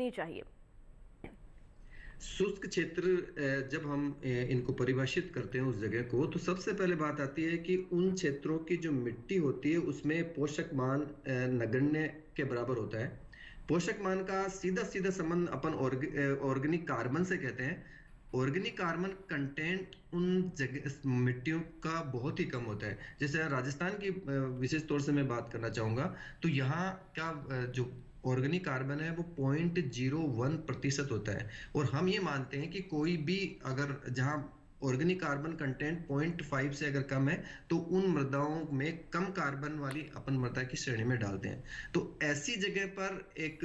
देखनी चाहिए? शुष्क क्षेत्र जब हम इनको परिभाषित करते हैं उस जगह को, तो सबसे पहले बात आती है कि उन क्षेत्रों की जो मिट्टी होती है उसमें पोषक मान नगण्य के बराबर होता है। पोषक मान का सीधा सीधा संबंध अपन ऑर्गेनिक कार्बन से कहते हैं। ऑर्गेनिक कार्बन कंटेंट उन जगह मिट्टियों का बहुत ही कम होता है। जैसे राजस्थान की विशेष तौर से मैं बात करना चाहूंगा, तो यहाँ का जो ऑर्गेनिक कार्बन है वो 0.01% होता है। और हम ये मानते हैं कि कोई भी अगर जहाँ ऑर्गेनिक कार्बन कंटेंट 0.5 से अगर कम है, तो उन मृदाओं में कम कार्बन वाली अपन मृदा की श्रेणी में डालते हैं। तो ऐसी जगह पर एक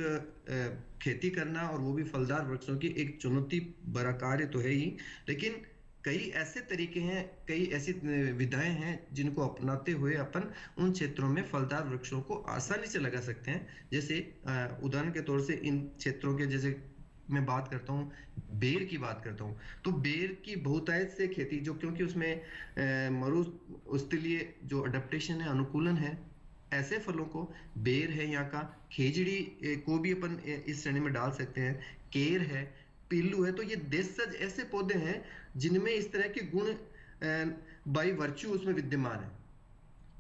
खेती करना, और वो भी फलदार वृक्षों की, एक चुनौती भरा कार्य तो है ही, लेकिन कई ऐसे तरीके हैं, कई ऐसी विधाएं हैं जिनको अपनाते हुए अपन उन क्षेत्रों में फलदार वृक्षों को आसानी से लगा सकते हैं। जैसे उदाहरण के तौर से इन क्षेत्रों के, जैसे मैं बात करता हूँ, बेर की बात करता हूँ, तो बेर की बहुतायत से खेती, जो क्योंकि उसमें मरुस्थलीय जो अडेप्टेशन है, अनुकूलन है, ऐसे फलों को, बेर है यहाँ का, खेजड़ी को भी अपन इस श्रेणी में डाल सकते हैं, केर है, पिल्लू है। तो ये देशज ऐसे पौधे हैं जिनमें इस तरह के गुण बाई वर्च्यू उसमें विद्यमान है।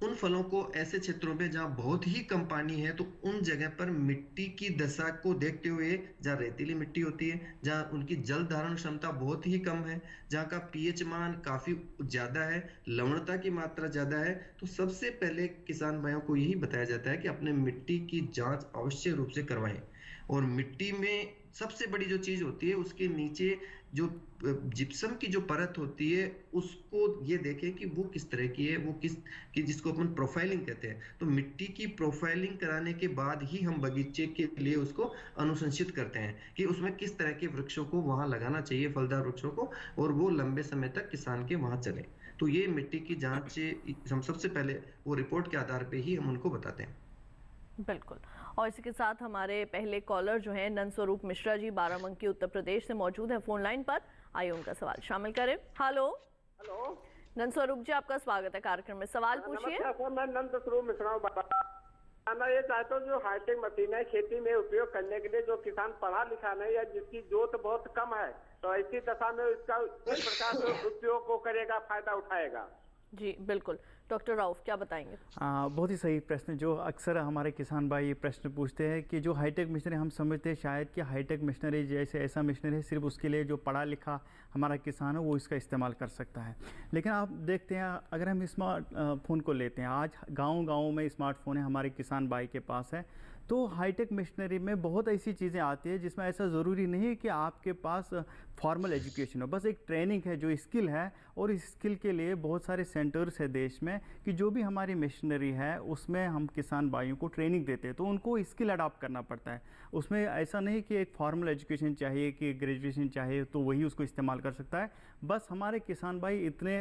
उन फलों को ऐसे क्षेत्रों में जहां बहुत ही कम पानी है, तो उन जगह पर मिट्टी की दशा को देखते हुए, जहां रेतीली मिट्टी होती है, जहां उनकी जल धारण क्षमता बहुत ही कम है, जहां का पीएच मान काफी ज्यादा है, लवणता की मात्रा ज्यादा है, तो सबसे पहले किसान भाइयों को यही बताया जाता है कि अपने मिट्टी की जांच अवश्य रूप से करवाएं। और मिट्टी में सबसे बड़ी जो चीज होती है, उसके नीचे जो जिप्सम की जो परत होती है, उसको ये देखें कि वो किस तरह की है, वो किस की, जिसको अपन प्रोफाइलिंग कहते हैं। तो मिट्टी की प्रोफाइलिंग कराने के बाद ही हम बगीचे के लिए उसको अनुशंसित करते हैं कि उसमें किस तरह के वृक्षों को वहां लगाना चाहिए, फलदार वृक्षों को, और वो लंबे समय तक किसान के वहां चले। तो ये मिट्टी की जांच हम सबसे पहले वो रिपोर्ट के आधार पर ही हम उनको बताते हैं। बिल्कुल। और इसी के साथ हमारे पहले कॉलर जो हैं नंदस्वरूप मिश्रा जी बाराबंकी उत्तर प्रदेश से मौजूद है फोन लाइन पर। आइए उनका सवाल शामिल करें। हेलो नंदस्वरूप जी, आपका स्वागत है कार्यक्रम में, सवाल पूछिए। मैं नंदस्वरूप मिश्रा जानना ये चाहता हूँ, जो हाईटेक मशीन है खेती में उपयोग करने के लिए, जो किसान पढ़ा लिखा नहीं या जिसकी जोत बहुत कम है, तो ऐसी दशा में इसका किस प्रकार से उपयोग को करेगा, फायदा उठाएगा? जी बिल्कुल, डॉक्टर राउफ क्या बताएंगे? बहुत ही सही प्रश्न। जो अक्सर हमारे किसान भाई ये प्रश्न पूछते हैं कि जो हाईटेक मशीनरी, हम समझते हैं शायद कि हाईटेक मशीनरी जैसे ऐसा मशीनरी सिर्फ उसके लिए जो पढ़ा लिखा हमारा किसान है वो इसका इस्तेमाल कर सकता है। लेकिन आप देखते हैं, अगर हम स्मार्टफोन को लेते हैं, आज गाँव में स्मार्टफोन है हमारे किसान भाई के पास है, तो हाईटेक मशीनरी में बहुत ऐसी चीज़ें आती है जिसमें ऐसा ज़रूरी नहीं है कि आपके पास फॉर्मल एजुकेशन हो, बस एक ट्रेनिंग है जो स्किल है, और इस स्किल के लिए बहुत सारे सेंटर्स है देश में कि जो भी हमारी मशीनरी है उसमें हम किसान भाइयों को ट्रेनिंग देते हैं। तो उनको स्किल अडॉप्ट करना पड़ता है। उसमें ऐसा नहीं कि एक फॉर्मल एजुकेशन चाहिए, कि ग्रेजुएशन चाहिए तो वही उसको इस्तेमाल कर सकता है। बस हमारे किसान भाई इतने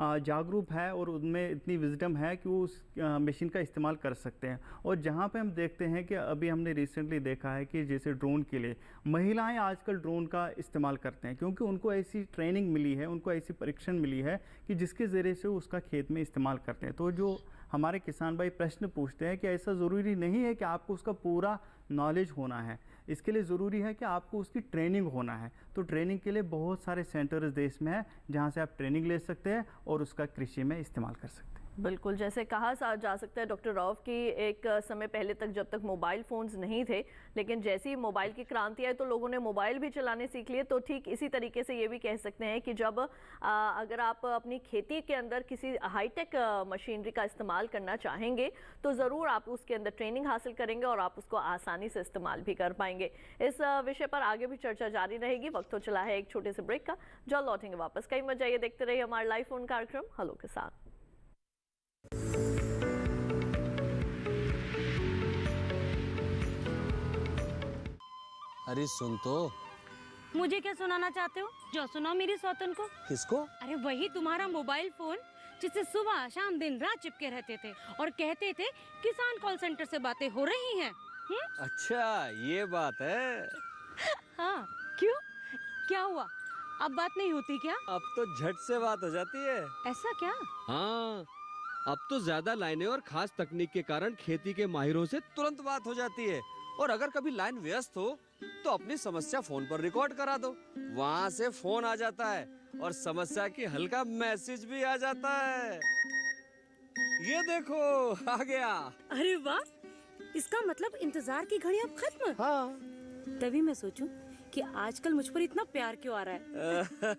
जागरूक है और उनमें इतनी विजडम है कि वो उस मशीन का इस्तेमाल कर सकते हैं। और जहाँ पे हम देखते हैं कि अभी हमने रिसेंटली देखा है कि जैसे ड्रोन के लिए महिलाएं आजकल ड्रोन का इस्तेमाल करते हैं, क्योंकि उनको ऐसी ट्रेनिंग मिली है, उनको ऐसी परीक्षण मिली है कि जिसके ज़रिए से उसका खेत में इस्तेमाल करते हैं। तो जो हमारे किसान भाई प्रश्न पूछते हैं कि ऐसा ज़रूरी नहीं है कि आपको उसका पूरा नॉलेज होना है, इसके लिए ज़रूरी है कि आपको उसकी ट्रेनिंग होना है। तो ट्रेनिंग के लिए बहुत सारे सेंटर्स देश में हैं जहाँ से आप ट्रेनिंग ले सकते हैं और उसका कृषि में इस्तेमाल कर सकते हैं। बिल्कुल, जैसे कहा जा सकता है डॉक्टर रऊफ की एक समय पहले तक जब तक मोबाइल फ़ोन्स नहीं थे, लेकिन जैसे ही मोबाइल की क्रांति आई तो लोगों ने मोबाइल भी चलाने सीख लिए। तो ठीक इसी तरीके से ये भी कह सकते हैं कि जब अगर आप अपनी खेती के अंदर किसी हाईटेक मशीनरी का इस्तेमाल करना चाहेंगे तो ज़रूर आप उसके अंदर ट्रेनिंग हासिल करेंगे और आप उसको आसानी से इस्तेमाल भी कर पाएंगे। इस विषय पर आगे भी चर्चा जारी रहेगी। वक्त हो चला है एक छोटे से ब्रेक का, जल्द लौटेंगे वापस। कई मजा ये देखते रहिए हमारा लाइव फोन कार्यक्रम हेलो के साथ। अरे सुन तो। मुझे क्या सुनाना चाहते हो? जो सुनाओ मेरी सौतन को। किसको? अरे वही तुम्हारा मोबाइल फोन जिससे सुबह शाम दिन रात चिपके रहते थे और कहते थे किसान कॉल सेंटर से बातें हो रही हैं। अच्छा ये बात है। हाँ क्यों, क्या हुआ? अब बात नहीं होती क्या? अब तो झट से बात हो जाती है। ऐसा क्या? हाँ, अब तो ज्यादा लाइनें और खास तकनीक के कारण खेती के माहिरों से तुरंत बात हो जाती है। और अगर कभी लाइन व्यस्त हो तो अपनी समस्या फोन पर रिकॉर्ड करा दो, वहाँ से फोन आ जाता है और समस्या की हल का मैसेज भी आ जाता है। ये देखो आ गया। अरे वाह, इसका मतलब इंतजार की घड़ी अब खत्म। हाँ। तभी मैं सोचूं कि आजकल मुझ पर इतना प्यार क्यों आ रहा है।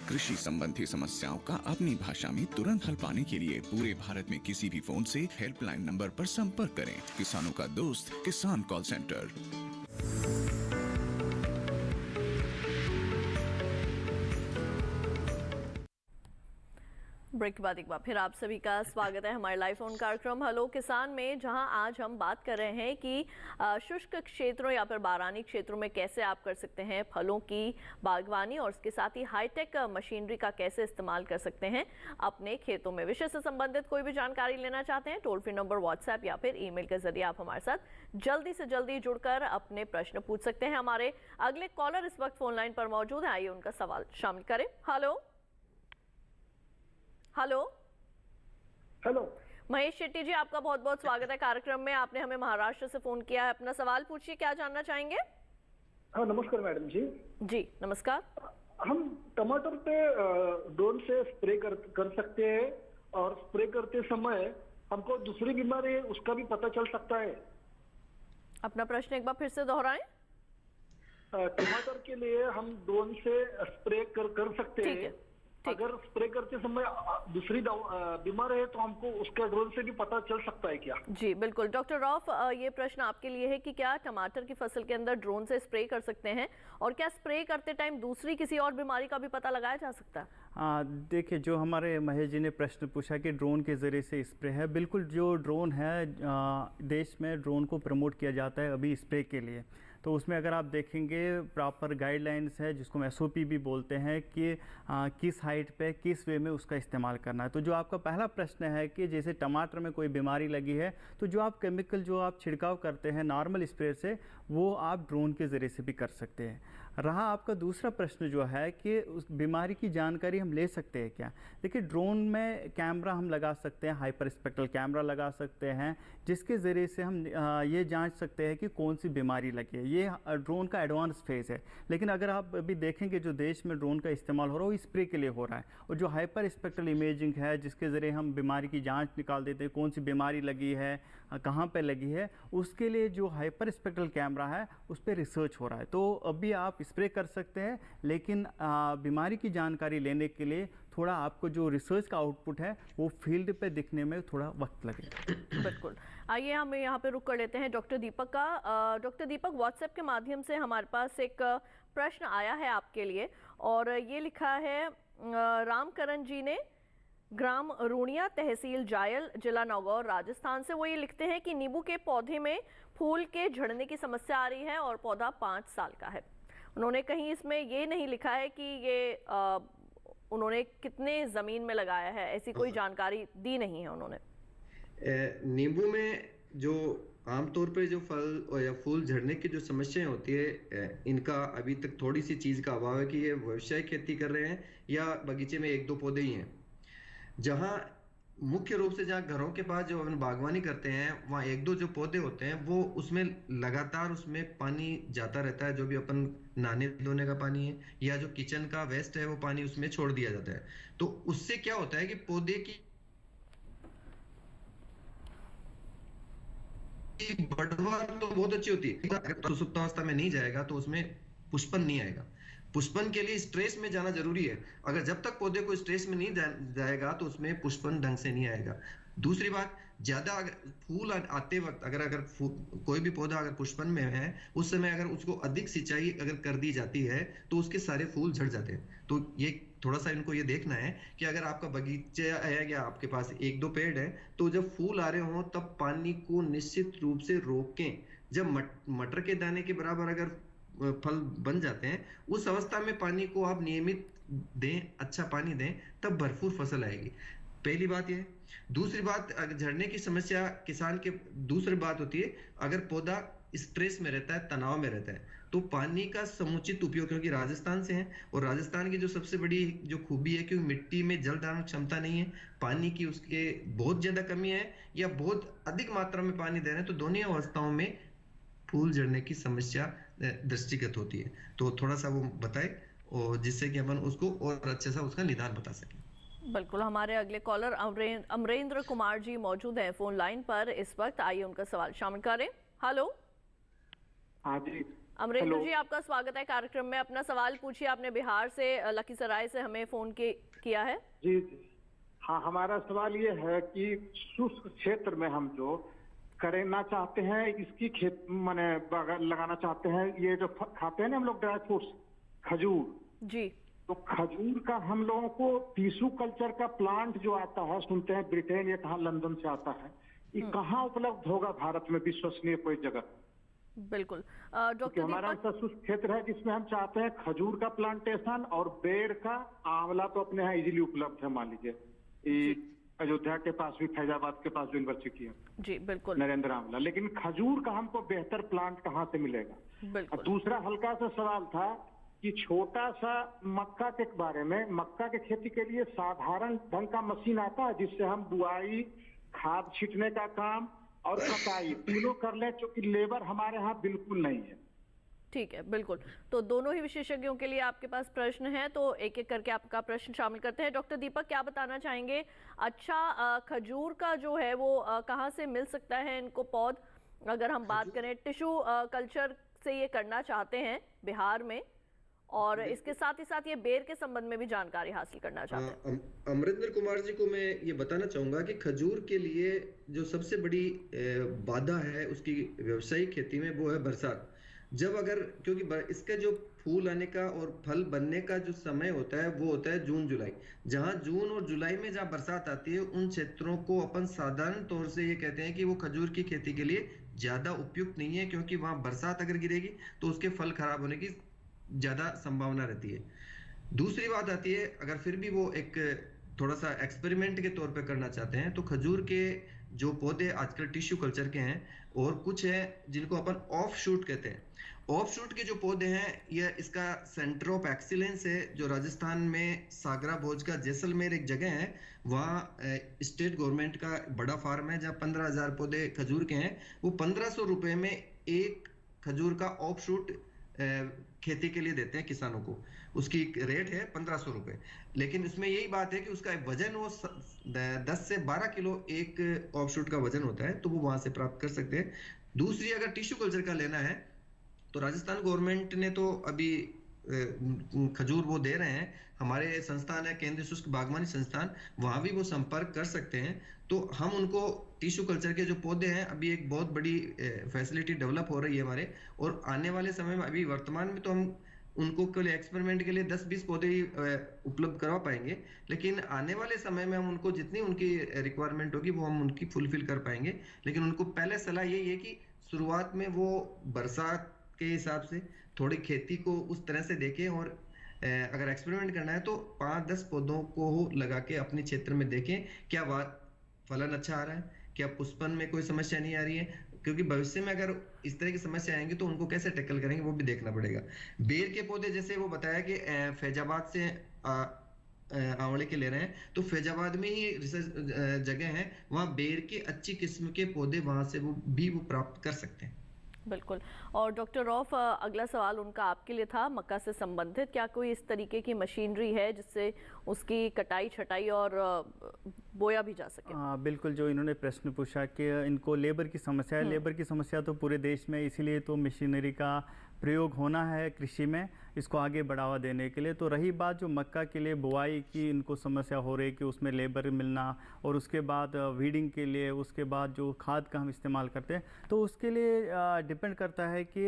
कृषि संबंधी समस्याओं का अपनी भाषा में तुरंत हल पाने के लिए पूरे भारत में किसी भी फोन से हेल्पलाइन नंबर पर संपर्क करें। किसानों का दोस्त किसान कॉल सेंटर। ब्रेक के बाद एक बार फिर आप सभी का स्वागत है हमारे लाइव फोन कार्यक्रम हेलो किसान में, जहां आज हम बात कर रहे हैं कि शुष्क क्षेत्रों या फिर बारानी क्षेत्रों में कैसे आप कर सकते हैं फलों की बागवानी और उसके साथ ही हाईटेक मशीनरी का कैसे इस्तेमाल कर सकते हैं अपने खेतों में। विषय से संबंधित कोई भी जानकारी लेना चाहते हैं, टोल फ्री नंबर, व्हाट्सएप या फिर ईमेल के जरिए आप हमारे साथ जल्दी से जल्दी जुड़कर अपने प्रश्न पूछ सकते हैं। हमारे अगले कॉलर इस वक्त फोन लाइन पर मौजूद है, आइए उनका सवाल शामिल करें। Hello hello hello, Mahesh Shetty ji, आपका बहुत बहुत स्वागत है कार्यक्रम में। आपने हमें महाराष्ट्र से फोन किया है, अपना सवाल पूछिए, क्या जानना चाहेंगे? हाँ नमस्कार मैडम जी। जी नमस्कार। हम टमाटर पे ड्रोन से स्प्रे कर सकते हैं और स्प्रे करते समय हमको दूसरी बीमारी है उसका भी पता चल सकता है। अपना प्रश्न एक बार फिर से दोहराएं। टमाटर के लिए हम ड्रोन से स्प्रे कर सकते ठीक है, हैं। अगर स्प्रे करते समय दूसरी बीमार है तो हमको उसका ड्रोन से भी पता चल सकता है क्या? जी बिल्कुल डॉक्टर रॉफ, ये प्रश्न आपके लिए है कि क्या टमाटर की फसल के अंदर ड्रोन से स्प्रे कर सकते हैं और क्या स्प्रे करते टाइम दूसरी किसी और बीमारी का भी पता लगाया जा सकता है? देखिए, जो हमारे महेश जी ने प्रश्न पूछा कि ड्रोन के ज़रिए से स्प्रे है, बिल्कुल जो ड्रोन है देश में ड्रोन को प्रमोट किया जाता है अभी स्प्रे के लिए। तो उसमें अगर आप देखेंगे प्रॉपर गाइडलाइंस है जिसको हम SOP भी बोलते हैं कि किस हाइट पे किस वे में उसका इस्तेमाल करना है। तो जो आपका पहला प्रश्न है कि जैसे टमाटर में कोई बीमारी लगी है तो जो आप केमिकल जो आप छिड़काव करते हैं नॉर्मल स्प्रे से, वो आप ड्रोन के ज़रिए से भी कर सकते हैं। रहा आपका दूसरा प्रश्न जो है कि उस बीमारी की जानकारी हम ले सकते हैं क्या? देखिए, ड्रोन में कैमरा हम लगा सकते हैं, हाइपर स्पेक्ट्रल कैमरा लगा सकते हैं जिसके ज़रिए से हम ये जांच सकते हैं कि कौन सी बीमारी लगी है। ये ड्रोन का एडवांस फेज़ है। लेकिन अगर आप अभी देखेंगे जो देश में ड्रोन का इस्तेमाल हो रहा है वो स्प्रे के लिए हो रहा है, और जो हाइपर स्पेक्ट्रल इमेजिंग है जिसके ज़रिए हम बीमारी की जाँच निकाल देते हैं, कौन सी बीमारी लगी है, कहाँ पे लगी है, उसके लिए जो हाइपर स्पेक्ट्रल कैमरा है उस पर रिसर्च हो रहा है। तो अभी आप स्प्रे कर सकते हैं, लेकिन बीमारी की जानकारी लेने के लिए थोड़ा आपको जो रिसर्च का आउटपुट है वो फील्ड पे दिखने में थोड़ा वक्त लगेगा। बिल्कुल। आइए हम यहाँ पे रुक कर लेते हैं डॉक्टर दीपक का। डॉक्टर दीपक, व्हाट्सएप के माध्यम से हमारे पास एक प्रश्न आया है आपके लिए, और ये लिखा है रामकरण जी ने, ग्राम रूणिया, तहसील जायल, जिला नागौर, राजस्थान से। वो ये लिखते हैं कि नींबू के पौधे में फूल के झड़ने की समस्या आ रही है और पौधा 5 साल का है। उन्होंने कहीं इसमें ये नहीं लिखा है कि ये उन्होंने कितने ज़मीन में लगाया है, ऐसी कोई जानकारी दी नहीं है उन्होंने। नींबू में जो आमतौर पे जो फल या फूल झड़ने की जो समस्याएं होती है, इनका अभी तक थोड़ी सी चीज़ का अभाव है कि ये व्यावसायिक खेती कर रहे हैं या बगीचे में 1-2 पौधे ही हैं। जहाँ मुख्य रूप से जहाँ घरों के पास जो अपन बागवानी करते हैं वहाँ 1-2 जो पौधे होते हैं वो उसमें लगातार उसमें पानी जाता रहता है, जो भी अपन नहाने धोने का पानी है या जो किचन का वेस्ट है वो पानी उसमें छोड़ दिया जाता है। तो उससे क्या होता है कि पौधे की बढ़वार तो बहुत अच्छी होती है, अगर सुप्तावस्था में नहीं जाएगा तो उसमें पुष्पन नहीं आएगा। पुष्पन के लिए स्ट्रेस में जाना जरूरी है। अगर जब तक पौधे को स्ट्रेस में नहीं जाएगा तो उसमें पुष्पन ढंग से नहीं आएगा। दूसरी बात, ज्यादा अगर फूल आते वक्त अगर कोई भी पौधा अगर पुष्पन में है उस समय अगर उसको अधिक सिंचाई अगर कर दी जाती है तो उसके सारे फूल झड़ जाते हैं। तो ये थोड़ा सा इनको ये देखना है कि अगर आपका बगीचा है या आपके पास 1-2 पेड़ है तो जब फूल आ रहे हो तब पानी को निश्चित रूप से रोकें। जब मटर के दाने के बराबर अगर फल बन जाते हैं उस अवस्था में पानी को आप नियमित दें, अच्छा पानी दें, तब भरपूर फसल आएगी। पहली बात ये। दूसरी बात, झड़ने की समस्या किसान के दूसरी बात होती है अगर पौधा स्ट्रेस में रहता है, तनाव में रहता है, तो पानी का समुचित उपयोग, क्योंकि राजस्थान से है और राजस्थान की जो सबसे बड़ी जो खूबी है कि मिट्टी में जल धारण क्षमता नहीं है, पानी की उसके बहुत ज्यादा कमी है या बहुत अधिक मात्रा में पानी दे रहे हैं, तो दोनों अवस्थाओं में फूल झड़ने की समस्या दृष्टिगत होती है। तो थोड़ा सा वो बताए और जिससे कि अपन उसको और अच्छे से उसका निदान बता सकें। बिल्कुल, हमारे अगले कॉलर अमरेंद्र कुमार जी मौजूद हैं फोन लाइन पर इस वक्त। आइए उनका सवाल शामिल करें। हेलो। हाँ जी, अमरेंद्र जी, आपका स्वागत है कार्यक्रम में। अपना सवाल पूछिए। आपने बिहार से लखीसराय से हमें फोन किया है। जी जी। हाँ, हमारा सवाल ये है कि शुष्क क्षेत्र में हम जो करना चाहते हैं, इसकी खेत माने लगाना चाहते हैं, ये जो खाते हैं ना हम लोग ड्राई फ्रूट्स, खजूर जी, तो खजूर का हम लोगों को टिश्यू कल्चर का प्लांट जो आता है, सुनते हैं ब्रिटेन या कहाँ लंदन से आता है, ये कहाँ उपलब्ध होगा भारत में विश्वसनीय कोई जगह? बिल्कुल क्योंकि हमारा ऐसा शुष्क क्षेत्र है जिसमें हम चाहते हैं खजूर का प्लांटेशन और बेर का। आंवला तो अपने यहाँ इजीली उपलब्ध है, मान लीजिए अयोध्या के पास भी, फैजाबाद के पास जो यूनिवर्सिटी है जी, बिल्कुल नरेंद्र आंवला, लेकिन खजूर का हमको बेहतर प्लांट कहाँ से मिलेगा? बिल्कुल। दूसरा हल्का सा सवाल था कि छोटा सा मक्का के बारे में, मक्का के खेती के लिए साधारण ढंग का मशीन आता है जिससे हम बुआई, खाद छींटने का काम और कटाई तीनों कर लें, क्योंकि लेबर हमारे यहाँ बिल्कुल नहीं है। ठीक है, बिल्कुल। तो दोनों ही विशेषज्ञों के लिए आपके पास प्रश्न है, तो एक एक करके आपका प्रश्न शामिल करते हैं। डॉक्टर दीपक, क्या बताना चाहेंगे? अच्छा, खजूर का जो है वो कहाँ से मिल सकता है इनको पौध? अगर हम बात करें टिश्यू कल्चर से ये करना चाहते हैं बिहार में, और इसके साथ ही साथ ये बेर के संबंध में भी जानकारी हासिल करना चाहते हैं। अमरिंदर कुमार जी को मैं ये बताना चाहूंगा कि खजूर के लिए जो सबसे बड़ी बाधा है उसकी व्यावसायिक खेती में, वो है बरसात। जब अगर क्योंकि इसका जो फूल आने का और फल बनने का जो समय होता है वो होता है जून जुलाई। जहां जून और जुलाई में जहां बरसात आती है, उन क्षेत्रों को अपन साधारण तौर से ये कहते हैं कि वो खजूर की खेती के लिए ज्यादा उपयुक्त नहीं है, क्योंकि वहां बरसात अगर गिरेगी तो उसके फल खराब होने की ज्यादा संभावना रहती है। दूसरी बात आती है, अगर फिर भी वो एक थोड़ा सा एक्सपेरिमेंट के तौर पे करना चाहते हैं, तो खजूर के जो पौधे आजकल टिश्यू कल्चर के हैं, और कुछ है जिनको अपन ऑफ शूट कहते हैं। ऑफ शूट के जो पौधे हैं, ये इसका सेंटर ऑफ एक्सीलेंस है, जो राजस्थान में सागरा भोज का जैसलमेर एक जगह है, वहाँ स्टेट गवर्नमेंट का बड़ा फार्म है जहाँ 15,000 पौधे खजूर के हैं। वो 1,500 रुपए में एक खजूर का ऑफ शूट खेती के लिए देते हैं किसानों को। उसकी रेट है 1,500 रुपए, लेकिन उसमें यही बात है कि उसका वजन वो 10 से 12 किलो एक ऑफ शूट का वजन होता है, तो वो वहां से प्राप्त कर सकते हैं। दूसरी, अगर टिश्यू कल्चर का लेना है तो राजस्थान गवर्नमेंट ने तो अभी खजूर वो दे रहे हैं। हमारे संस्थान है केंद्रीय शुष्क बागवानी संस्थान, वहां भी वो संपर्क कर सकते हैं। तो हम उनको टिश्यू कल्चर के जो पौधे हैं, अभी एक बहुत बड़ी फैसिलिटी डेवलप हो रही है हमारे, और आने वाले समय में, अभी वर्तमान में तो हम उनको केवल एक्सपेरिमेंट के लिए 10-20 पौधे ही उपलब्ध करवा पाएंगे, लेकिन आने वाले समय में हम उनको जितनी उनकी रिक्वायरमेंट होगी वो हम उनकी फुलफिल कर पाएंगे। लेकिन उनको पहले सलाह यही है कि शुरुआत में वो बरसात के हिसाब से थोड़ी खेती को उस तरह से देखें, और अगर एक्सपेरिमेंट करना है तो 5-10 पौधों को लगा के अपने क्षेत्र में देखें क्या फलन अच्छा आ रहा है, क्या पुष्पन में कोई समस्या नहीं आ रही है, क्योंकि भविष्य में अगर इस तरह की समस्या आएंगी तो उनको कैसे टैकल करेंगे वो भी देखना पड़ेगा। बेर के पौधे, जैसे वो बताया कि फैजाबाद से आंवले के ले रहे हैं, तो फैजाबाद में ही रिसर्च जगह है, वहाँ बेर के अच्छी किस्म के पौधे वहां से वो प्राप्त कर सकते हैं। बिल्कुल। और डॉक्टर रऊफ, अगला सवाल उनका आपके लिए था मक्का से संबंधित। क्या कोई इस तरीके की मशीनरी है जिससे उसकी कटाई, छटाई और बोया भी जा सके? बिल्कुल, जो इन्होंने प्रश्न पूछा कि इनको लेबर की समस्या है। लेबर की समस्या तो पूरे देश में, इसीलिए तो मशीनरी का प्रयोग होना है कृषि में, इसको आगे बढ़ावा देने के लिए। तो रही बात जो मक्का के लिए बुआई की इनको समस्या हो रही है कि उसमें लेबर मिलना, और उसके बाद वीडिंग के लिए, उसके बाद जो खाद का हम इस्तेमाल करते हैं, तो उसके लिए डिपेंड करता है कि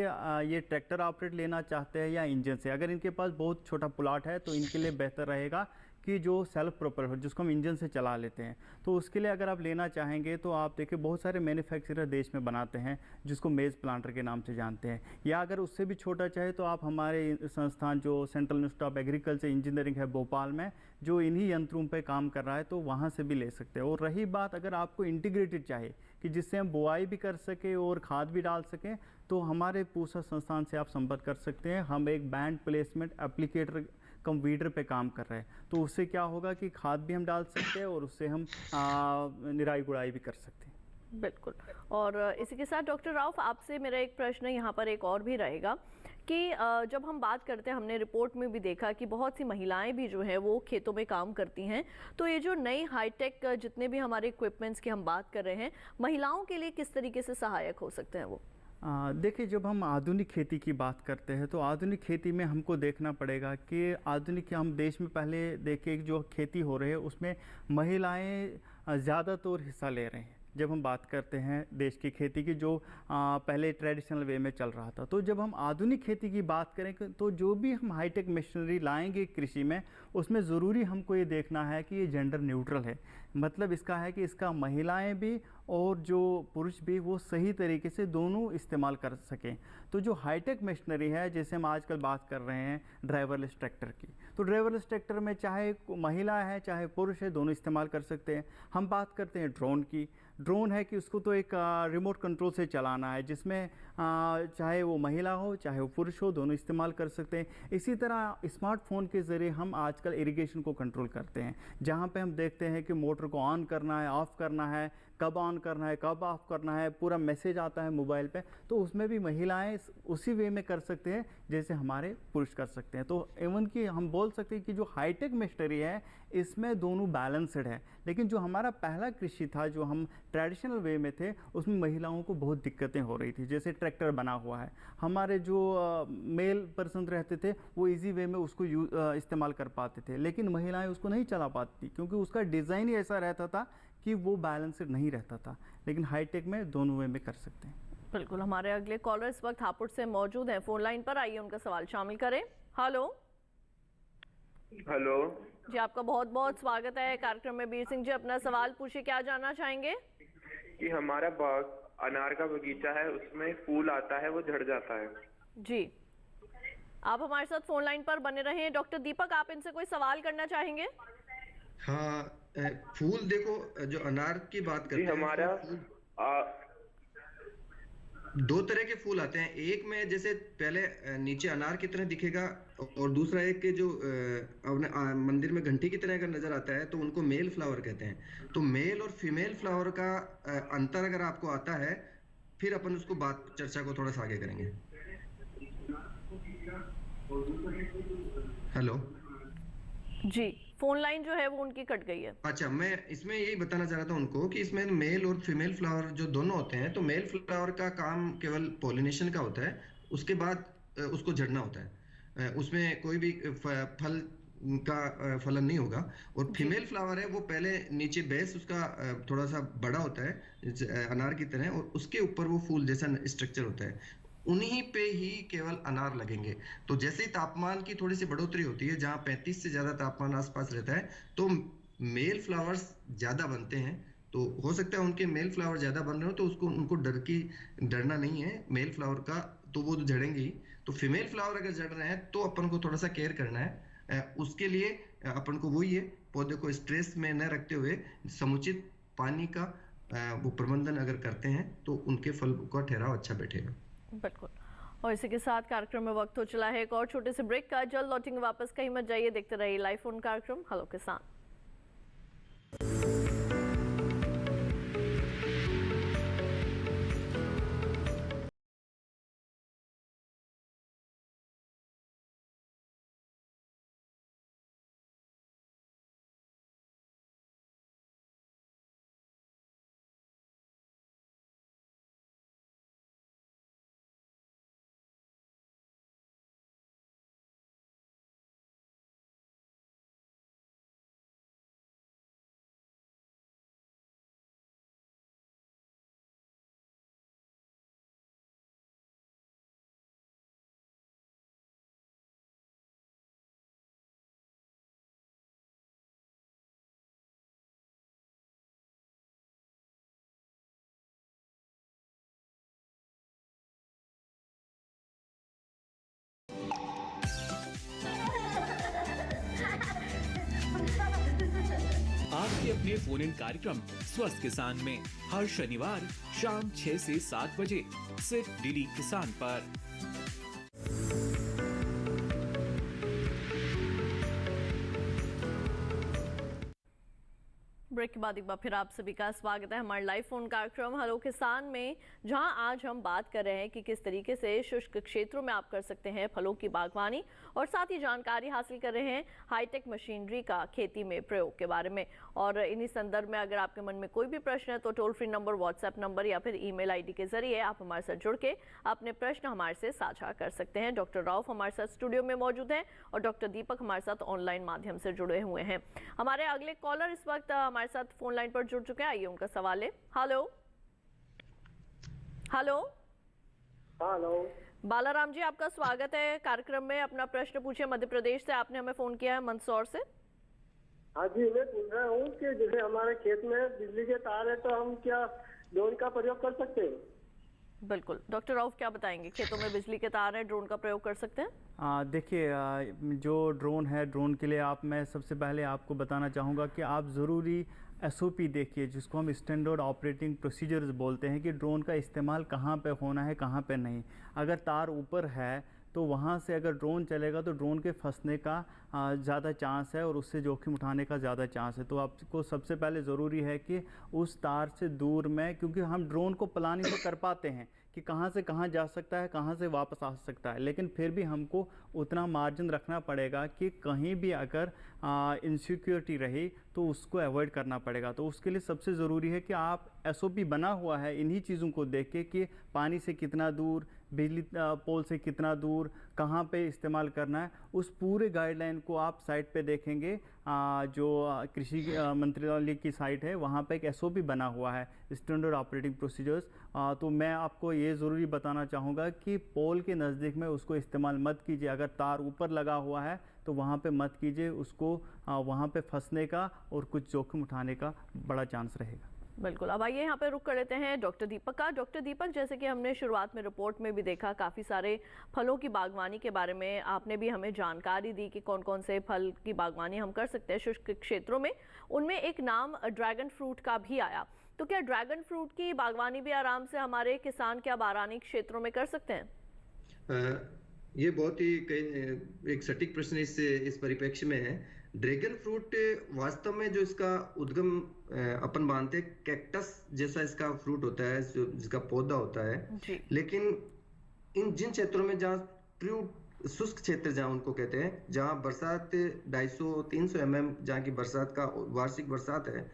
ये ट्रैक्टर ऑपरेट लेना चाहते हैं या इंजन से। अगर इनके पास बहुत छोटा प्लॉट है तो इनके लिए बेहतर रहेगा कि जो सेल्फ प्रोपर हो, जिसको हम इंजन से चला लेते हैं। तो उसके लिए अगर आप लेना चाहेंगे तो आप देखिए बहुत सारे मैन्युफैक्चरर देश में बनाते हैं जिसको मेज़ प्लांटर के नाम से जानते हैं, या अगर उससे भी छोटा चाहे तो आप हमारे संस्थान जो central institute of agriculture engineering है भोपाल में, जो इन्हीं यंत्रों पे काम कर रहा है, तो वहाँ से भी ले सकते हैं। और रही बात अगर आपको इंटीग्रेटेड चाहिए कि जिससे हम बुआई भी कर सकें और खाद भी डाल सकें, तो हमारे पूसा संस्थान से आप संपर्क कर सकते हैं। हम एक बैंड प्लेसमेंट एप्लीकेटर कम वीडर पे काम कर रहे हैं, तो उससे क्या होगा कि खाद भी हम डाल सकते हैं और उससे हम निराई गुड़ाई भी कर सकते हैं। बिल्कुल। और इसी के साथ डॉक्टर राउफ, आपसे मेरा एक प्रश्न यहाँ पर एक और भी रहेगा कि जब हम बात करते हैं, हमने रिपोर्ट में भी देखा कि बहुत सी महिलाएं भी जो है वो खेतों में काम करती हैं, तो ये जो नई हाईटेक जितने भी हमारे इक्विपमेंट्स की हम बात कर रहे हैं, महिलाओं के लिए किस तरीके से सहायक हो सकते हैं वो? देखिए, जब हम आधुनिक खेती की बात करते हैं तो आधुनिक खेती में हमको देखना पड़ेगा कि आधुनिक हम देश में पहले देखें जो खेती हो रही है उसमें महिलाएं ज़्यादातर हिस्सा ले रहे हैं। जब हम बात करते हैं देश की खेती की जो पहले ट्रेडिशनल वे में चल रहा था, तो जब हम आधुनिक खेती की बात करें तो जो भी हम हाईटेक मशीनरी लाएंगे कृषि में, उसमें ज़रूरी हमको ये देखना है कि ये जेंडर न्यूट्रल है। मतलब इसका है कि इसका महिलाएं भी और जो पुरुष भी वो सही तरीके से दोनों इस्तेमाल कर सकें। तो जो हाईटेक मशीनरी है, जैसे हम आजकल बात कर रहे हैं ड्राइवरलेस ट्रैक्टर की, तो ड्राइवरलेस ट्रैक्टर में चाहे महिला है चाहे पुरुष है, दोनों इस्तेमाल कर सकते हैं। हम बात करते हैं ड्रोन की। ड्रोन है कि उसको तो एक रिमोट कंट्रोल से चलाना है, जिसमें चाहे वो महिला हो चाहे वो पुरुष हो, दोनों इस्तेमाल कर सकते हैं। इसी तरह स्मार्टफोन के ज़रिए हम आजकल इरिगेशन को कंट्रोल करते हैं, जहाँ पे हम देखते हैं कि मोटर को ऑन करना है, ऑफ़ करना है, कब ऑन करना है, कब ऑफ करना है, पूरा मैसेज आता है मोबाइल पे। तो उसमें भी महिलाएं उसी वे में कर सकते हैं जैसे हमारे पुरुष कर सकते हैं। तो इवन कि हम बोल सकते हैं कि जो हाईटेक मशीनरी है इसमें दोनों बैलेंस्ड है। लेकिन जो हमारा पहला कृषि था, जो हम ट्रेडिशनल वे में थे, उसमें महिलाओं को बहुत दिक्कतें हो रही थी। जैसे ट्रैक्टर बना हुआ है, हमारे जो मेल पर्सन रहते थे वो इजी वे में उसको इस्तेमाल कर पाते थे, लेकिन महिलाएं उसको नहीं चला पाती क्योंकि उसका डिज़ाइन ही ऐसा रहता था कि वो बैलेंस्ड नहीं रहता था। लेकिन हाईटेक में दोनों वे में कर सकते हैं। बिल्कुल। हमारे अगले कॉलर इस वक्त हापुड़ से मौजूद हैं फोन लाइन पर, आइए उनका सवाल शामिल करें। हेलो हेलो जी, आपका बहुत बहुत स्वागत है कार्यक्रम में। बीर सिंह जी, अपना सवाल पूछिए, क्या जानना चाहेंगे? कि हमारा बाग अनार का बगीचा है, उसमें फूल आता है वो झड़ जाता है। जी, आप हमारे साथ फोन लाइन पर बने रहें। डॉक्टर दीपक, आप इनसे कोई सवाल करना चाहेंगे? हाँ, फूल देखो, जो अनार की बात करते हैं, हमारा दो तरह के फूल आते हैं। एक में जैसे पहले नीचे अनार की तरह दिखेगा, और दूसरा एक के जो अपने मंदिर में घंटी की तरह अगर नजर आता है तो उनको मेल फ्लावर कहते हैं। तो मेल और फीमेल फ्लावर का अंतर अगर आपको आता है, फिर अपन उसको बात चर्चा को थोड़ा सा आगे करेंगे। हेलो जी, फोन लाइन जो है वो उनकी कट गई है। अच्छा, मैं इसमें यही बताना चाह रहा था उनको कि इसमें मेल और फीमेल फ्लावर जो दोनों होते हैं, तो मेल फ्लावर का काम केवल पॉलिनेशन का होता है, उसके बाद उसको झड़ना होता है, उसमें कोई भी फल का फलन नहीं होगा। और फीमेल फ्लावर है वो पहले नीचे बेस उसका थोड़ा सा बड़ा होता है अनार की तरह, और उसके ऊपर वो फूल जैसा स्ट्रक्चर होता है, उन्हीं पे ही केवल अनार लगेंगे। तो जैसे ही तापमान की थोड़ी सी बढ़ोतरी होती है, जहाँ 35 से ज्यादा तापमान आसपास रहता है, तो मेल फ्लावर्स ज्यादा बनते हैं। तो हो सकता है उनके मेल फ्लावर ज्यादा बन रहे हो, तो उनको डरना नहीं है मेल फ्लावर का, तो वो झड़ेंगे ही। तो फीमेल फ्लावर अगर झड़ रहे हैं तो अपन को थोड़ा सा केयर करना है। उसके लिए अपन को वही है, पौधे को स्ट्रेस में न रखते हुए समुचित पानी का वो प्रबंधन अगर करते हैं तो उनके फल का ठहराव अच्छा बैठेगा। बिल्कुल। और इसी के साथ कार्यक्रम में वक्त हो चला है एक और छोटे से ब्रेक का। जल्द लौटेंगे वापस, कहीं मत जाइए, देखते रहिए लाइव फोन कार्यक्रम हेलो किसान। आपके अपने फोन इन कार्यक्रम स्वस्थ किसान में हर शनिवार शाम 6 से 7 बजे सिर्फ डीडी किसान पर। ब्रेक के बाद एक बार फिर आप सभी का स्वागत है हमारे लाइव फोन कार्यक्रम हेलो किसान में, जहां आज हम बात कर रहे हैं कि किस तरीके से शुष्क क्षेत्रों में आप कर सकते हैं फलों की बागवानी, और साथ ही जानकारी हासिल कर रहे हैं हाईटेक मशीनरी का खेती में प्रयोग के बारे में। और इन्हीं संदर्भ में अगर आपके मन में कोई भी प्रश्न है तो toll free number, WhatsApp number या फिर ईमेल आईडी के जरिए आप हमारे साथ जुड़ के अपने प्रश्न हमारे से साझा कर सकते हैं। डॉक्टर राउफ हमारे साथ स्टूडियो में मौजूद हैं और डॉक्टर दीपक हमारे साथ ऑनलाइन माध्यम से जुड़े हुए हैं। हमारे अगले कॉलर इस वक्त हमारे साथ फोन लाइन पर जुड़ चुके हैं, आइए उनका सवाल है। हेलो हेलो हेलो बालाराम जी, आपका स्वागत है कार्यक्रम में। अपना प्रश्न पूछिए। मध्य प्रदेश से आपने हमें फोन किया है, मंदसौर से। हाँ जी, मैं पूछ रहा हूँ कि जैसे हमारे खेत में बिजली के तार है तो हम क्या ड्रोन का प्रयोग कर सकते हैं? बिल्कुल, डॉक्टर राउफ क्या बताएंगे? खेतों में बिजली के तार है, ड्रोन का प्रयोग कर सकते हैं? देखिए, जो ड्रोन है, ड्रोन के लिए मैं सबसे पहले आपको बताना चाहूँगा कि आप ज़रूरी SOP देखिए, जिसको हम स्टैंडर्ड ऑपरेटिंग प्रोसीजर्स बोलते हैं, कि ड्रोन का इस्तेमाल कहाँ पे होना है, कहाँ पे नहीं। अगर तार ऊपर है तो वहाँ से अगर ड्रोन चलेगा तो ड्रोन के फंसने का ज़्यादा चांस है और उससे जोखिम उठाने का ज़्यादा चांस है। तो आपको सबसे पहले ज़रूरी है कि उस तार से दूर में, क्योंकि हम ड्रोन को प्लानिंग तो कर पाते हैं कि कहाँ से कहाँ जा सकता है, कहाँ से वापस आ सकता है, लेकिन फिर भी हमको उतना मार्जिन रखना पड़ेगा कि कहीं भी अगर इनसिक्योरिटी रही तो उसको अवॉइड करना पड़ेगा। तो उसके लिए सबसे ज़रूरी है कि आप SOP बना हुआ है इन्हीं चीज़ों को देख के कि पानी से कितना दूर, बिजली पोल से कितना दूर, कहाँ पे इस्तेमाल करना है, उस पूरे गाइडलाइन को आप साइट पे देखेंगे। जो कृषि मंत्रालय की साइट है वहाँ पे एक SOP बना हुआ है, स्टैंडर्ड ऑपरेटिंग प्रोसीजर्स। तो मैं आपको ये ज़रूरी बताना चाहूँगा कि पोल के नज़दीक में उसको इस्तेमाल मत कीजिए। अगर तार ऊपर लगा हुआ है तो वहाँ पे मत कीजिए उसको, वहाँ पे फंसने का और कुछ जोखिम उठाने का बड़ा चांस रहेगा। बिल्कुल, अब आइए यहाँ पे रुक कर लेते हैं डॉक्टर दीपक का। डॉक्टर दीपक, जैसे कि हमने शुरुआत में रिपोर्ट में भी देखा, काफ़ी सारे फलों की बागवानी के बारे में आपने भी हमें जानकारी दी कि कौन कौन से फल की बागवानी हम कर सकते हैं शुष्क क्षेत्रों में। उनमें एक नाम ड्रैगन फ्रूट का भी आया, तो क्या ड्रैगन फ्रूट की बागवानी भी आराम से हमारे किसान क्या बारानी क्षेत्रों में कर सकते हैं? ये बहुत ही एक सटीक प्रश्न इस परिप्रेक्ष्य में है। ड्रैगन फ्रूट वास्तव में जो इसका उद्गम अपन मानते हैं कैक्टस जैसा इसका फ्रूट होता है, जिसका पौधा होता है। लेकिन इन जिन क्षेत्रों में जहाँ शुष्क क्षेत्र जहाँ उनको कहते हैं, जहाँ बरसात 250-300 mm जहाँ की बरसात का वार्षिक बरसात है,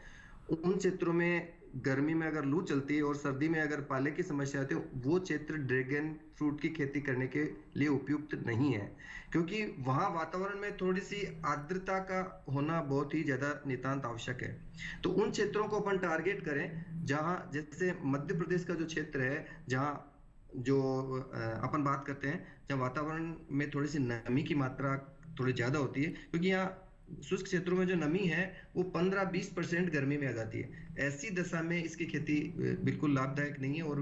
उन क्षेत्रों में गर्मी में अगर लू चलती है और सर्दी में अगर पाले की समस्या आती है, वो क्षेत्र ड्रैगन फ्रूट की खेती करने के लिए उपयुक्त नहीं है, क्योंकि वहाँ वातावरण में थोड़ी सी आर्द्रता का होना बहुत ही ज्यादा नितांत आवश्यक है। तो उन क्षेत्रों को अपन टारगेट करें जहाँ, जैसे मध्य प्रदेश का जो क्षेत्र है, जहाँ जो अपन बात करते हैं, जहाँ वातावरण में थोड़ी सी नमी की मात्रा थोड़ी ज्यादा होती है, क्योंकि यहाँ शुष्क क्षेत्रों में जो नमी है वो 15-20% गर्मी में आ जाती है। ऐसी दशा में इसकी खेती बिल्कुल लाभदायक नहीं है और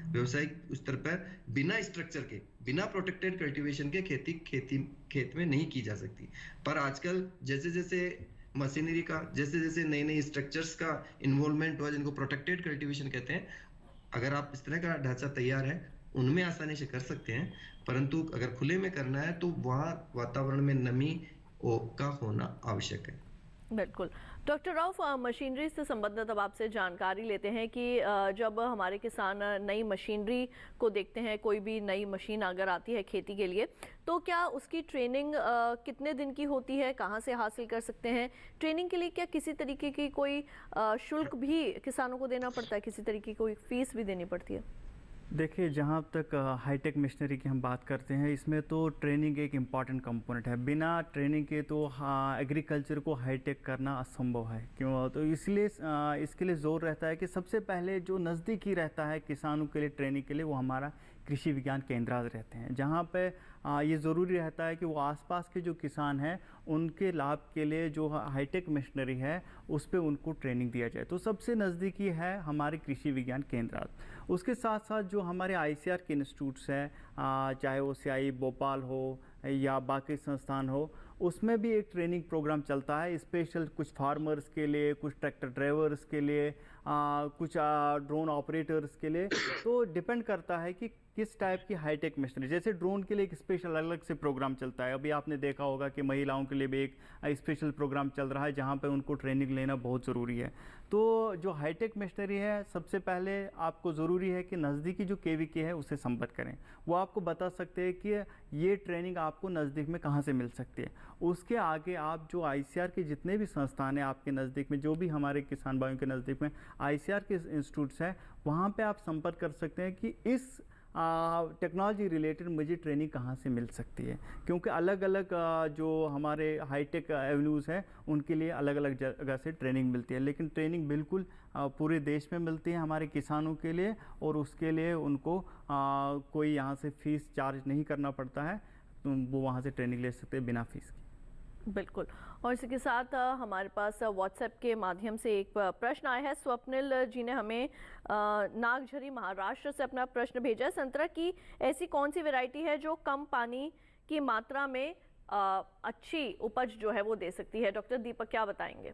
व्यवसायिक स्तर पर बिना स्ट्रक्चर के, बिना प्रोटेक्टेड कल्टीवेशन के खेत में नहीं की जा सकती। पर आजकल जैसे जैसे मशीनरी का, जैसे जैसे नई नई स्ट्रक्चर्स का इन्वॉल्वमेंट हुआ, जिनको प्रोटेक्टेड कल्टीवेशन कहते हैं, अगर आप इस तरह का ढांचा तैयार है, उनमें आसानी से कर सकते हैं। परंतु अगर खुले में करना है तो वहाँ वातावरण में नमी का होना आवश्यक है। बिल्कुल। डॉक्टर राउफ, मशीनरी से संबंधित अब आपसे जानकारी लेते हैं कि जब हमारे किसान नई मशीनरी को देखते हैं, कोई भी नई मशीन अगर आती है खेती के लिए, तो क्या उसकी ट्रेनिंग कितने दिन की होती है, कहाँ से हासिल कर सकते हैं? ट्रेनिंग के लिए क्या किसी तरीके की कोई शुल्क भी किसानों को देना पड़ता है, किसी तरीके की कोई फीस भी देनी पड़ती है? देखिए, जहाँ तक हाईटेक मशीनरी की हम बात करते हैं, इसमें तो ट्रेनिंग एक इम्पॉर्टेंट कंपोनेंट है। बिना ट्रेनिंग के तो एग्रीकल्चर को हाईटेक करना असंभव है। क्यों? तो इसलिए इसके लिए ज़ोर रहता है कि सबसे पहले जो नज़दीकी रहता है किसानों के लिए ट्रेनिंग के लिए, वो हमारा कृषि विज्ञान केंद्र रहते हैं, जहाँ पे ये ज़रूरी रहता है कि वो आसपास के जो किसान हैं उनके लाभ के लिए जो हाईटेक मशीनरी है उस पे उनको ट्रेनिंग दिया जाए। तो सबसे नज़दीकी है हमारे कृषि विज्ञान केंद्र। उसके साथ साथ जो हमारे ICAR के इंस्टीट्यूट्स हैं, चाहे वो CI भोपाल हो या बाकी संस्थान हो, उसमें भी एक ट्रेनिंग प्रोग्राम चलता है स्पेशल कुछ फार्मर्स के लिए, कुछ ट्रैक्टर ड्राइवर्स के लिए, कुछ ड्रोन ऑपरेटर्स के लिए। तो डिपेंड करता है कि किस टाइप की हाईटेक मशीनरी। जैसे ड्रोन के लिए एक स्पेशल अलग से प्रोग्राम चलता है। अभी आपने देखा होगा कि महिलाओं के लिए भी एक स्पेशल प्रोग्राम चल रहा है जहां पे उनको ट्रेनिंग लेना बहुत ज़रूरी है। तो जो हाईटेक मशीनरी है, सबसे पहले आपको ज़रूरी है कि नज़दीकी जो KVK है उससे संपर्क करें। वो आपको बता सकते हैं कि ये ट्रेनिंग आपको नज़दीक में कहाँ से मिल सकती है। उसके आगे आप जो ICR के जितने भी संस्थान हैं आपके नज़दीक में, जो भी हमारे किसान भाइयों के नज़दीक में ICR के इंस्टीट्यूट्स हैं, वहाँ पे आप संपर्क कर सकते हैं कि इस टेक्नोलॉजी रिलेटेड मुझे ट्रेनिंग कहाँ से मिल सकती है। क्योंकि अलग अलग जो हमारे हाईटेक एवेन्यूज़ हैं उनके लिए अलग अलग जगह से ट्रेनिंग मिलती है, लेकिन ट्रेनिंग बिल्कुल पूरे देश में मिलती है हमारे किसानों के लिए, और उसके लिए उनको कोई यहाँ से फ़ीस चार्ज नहीं करना पड़ता है। तो वो वहाँ से ट्रेनिंग ले सकते हैं बिना फीस के। बिल्कुल। और इसी के साथ हमारे पास व्हाट्सएप के माध्यम से एक प्रश्न आया है। स्वप्निल जी ने हमें नागझरी महाराष्ट्र से अपना प्रश्न भेजा है। संतरा की ऐसी कौन सी वैरायटी है जो कम पानी की मात्रा में अच्छी उपज जो है वो दे सकती है? डॉक्टर दीपक क्या बताएंगे?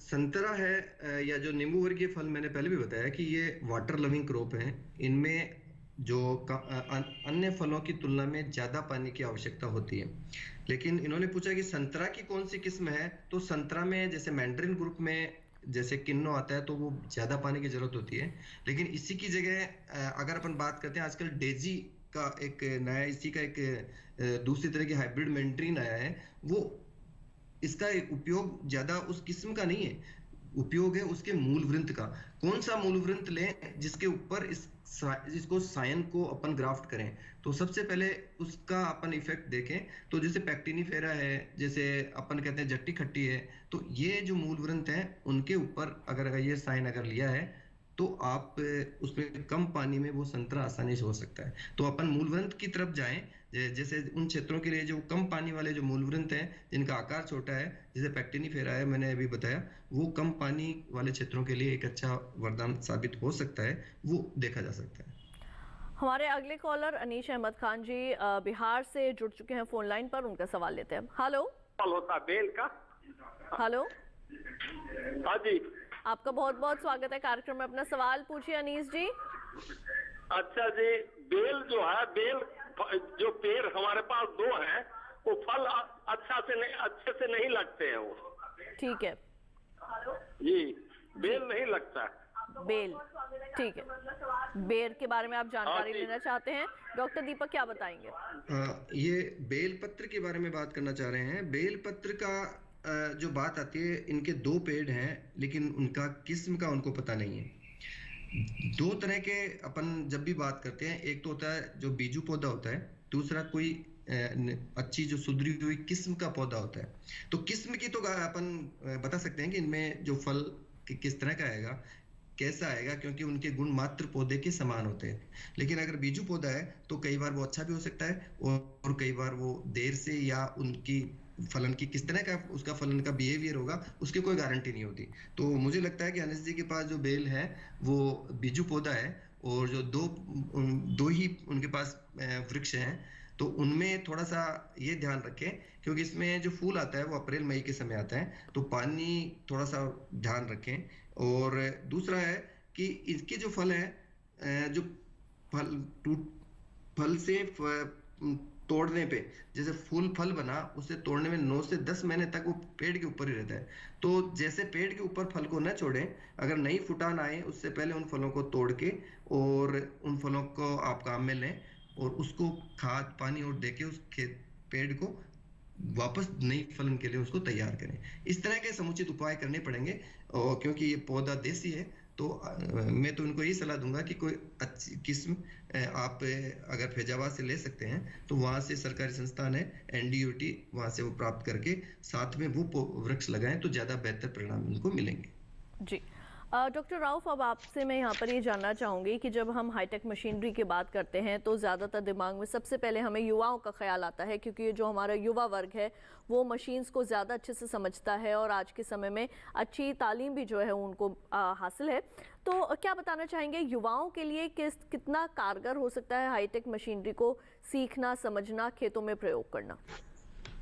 संतरा है या जो नींबू वर्गीय फल, मैंने पहले भी बताया कि ये वाटर लविंग क्रॉप हैं। इनमें जो अन्य फलों की तुलना में ज़्यादा पानी की आवश्यकता होती है। लेकिन इन्होंने पूछा कि संतरा की कौन सी किस्म है, तो संतरा में जैसे मैंड्रिन ग्रुप में जैसे किन्नो आता है तो वो ज़्यादा पानी की ज़रूरत होती है। लेकिन इसी की जगह अगर अपन बात करते हैं, आजकल डेजी का एक नया, इसी का एक दूसरी तरह की हाइब्रिड मैंड्रिन आया है। वो इसका एक उपयोग ज़्यादा उस किस्म का नहीं है, उपयोग है उसके मूल वृंत का। कौन सा मूल वृंत लें जिसके ऊपर इसको सायन को अपन ग्राफ्ट करें, तो सबसे पहले उसका अपन इफेक्ट देखें। तो जैसे पैक्टिनिफेरा है, जैसे अपन कहते हैं जट्टी खट्टी है, तो ये जो मूल वृंत हैं उनके ऊपर अगर ये साइन अगर लिया है तो आप उसमें कम पानी में वो संतरा आसानी से हो सकता है। तो अपन मूलवृंत की तरफ जाएं, जैसे उन क्षेत्रों के लिए जो कम पानी वाले जो मूलवृंत हैं जिनका आकार छोटा है, जैसे पैक्टिनिफेरा है मैंने अभी बताया, वो कम पानी वाले क्षेत्रों के लिए एक अच्छा वरदान साबित हो सकता है, वो देखा जा सकता है। हमारे अगले कॉलर अनीश अहमद खान जी बिहार से जुड़ चुके हैं फोन लाइन पर, उनका सवाल लेते हैं। हेलो बेल का। हेलो, हाँ जी, आपका बहुत बहुत स्वागत है कार्यक्रम में। अपना सवाल पूछिए अनीश जी। अच्छा जी, बेल जो है, बेल जो पेड़ हमारे पास 2 हैं, वो फल अच्छे से नहीं लगते हैं वो। ठीक है जी, बेल नहीं लगता। बेल, ठीक है। बेर के बारे में आप जानकारी लेना चाहते हैं, डॉक्टर दीपक क्या बताएंगे? ये बेल पत्र के बारे में बात करना चाह रहे हैं। बेल पत्र का जो बात आती है, इनके 2 पेड़ हैं लेकिन उनका किस्म का उनको पता नहीं है। 2 तरह के अपन जब भी बात करते हैं, एक तो होता है जो बीजू पौधा होता है, दूसरा कोई अच्छी जो सुधरी हुई किस्म का पौधा होता है। तो किस्म की तो अपन बता सकते हैं कि इनमें जो फल किस तरह का आएगा, कैसा आएगा, क्योंकि उनके गुण मात्र पौधे के समान होते हैं। लेकिन अगर बीजू पौधा है तो कई बार वो अच्छा भी हो सकता है और कई बार वो देर से, या उनकी फलन की किस तरह का उसका फलन का बिहेवियर होगा उसकी कोई गारंटी नहीं होती। तो मुझे लगता है कि अनिश जी के पास जो बेल है वो बीजू पौधा है, और जो दो ही उनके पास वृक्ष हैं, तो उनमें थोड़ा सा ये ध्यान रखें, क्योंकि इसमें जो फूल आता है वो अप्रैल मई के समय आता है, तो पानी थोड़ा सा ध्यान रखें। और दूसरा है कि इसके जो फल है, जो फल से तोड़ने पे, जैसे फूल फल बना, उसे तोड़ने में 9 से 10 महीने तक वो पेड़ के ऊपर ही रहता है। तो जैसे पेड़ के ऊपर फल को न छोड़ें, अगर नई फुटान आए उससे पहले उन फलों को तोड़ के और उन फलों को आप काम में लें और उसको खाद पानी और देके उस पेड़ को वापस नई फलन के लिए उसको तैयार करें। इस तरह के समुचित उपाय करने पड़ेंगे, और क्योंकि ये पौधा देसी है, तो मैं तो उनको यही सलाह दूंगा कि कोई अच्छी किस्म आप अगर फैजाबाद से ले सकते हैं तो वहाँ से सरकारी संस्थान है NDOT, वहाँ से वो प्राप्त करके साथ में वो वृक्ष लगाएं तो ज़्यादा बेहतर परिणाम उनको मिलेंगे। जी डॉक्टर राउफ, अब आपसे मैं यहाँ पर ये जानना चाहूँगी कि जब हम हाईटेक मशीनरी की बात करते हैं तो ज़्यादातर दिमाग में सबसे पहले हमें युवाओं का ख्याल आता है, क्योंकि ये जो हमारा युवा वर्ग है वो मशीन्स को ज़्यादा अच्छे से समझता है और आज के समय में अच्छी तालीम भी जो है उनको हासिल है। तो क्या बताना चाहेंगे युवाओं के लिए कितना कारगर हो सकता है हाईटेक मशीनरी को सीखना, समझना, खेतों में प्रयोग करना?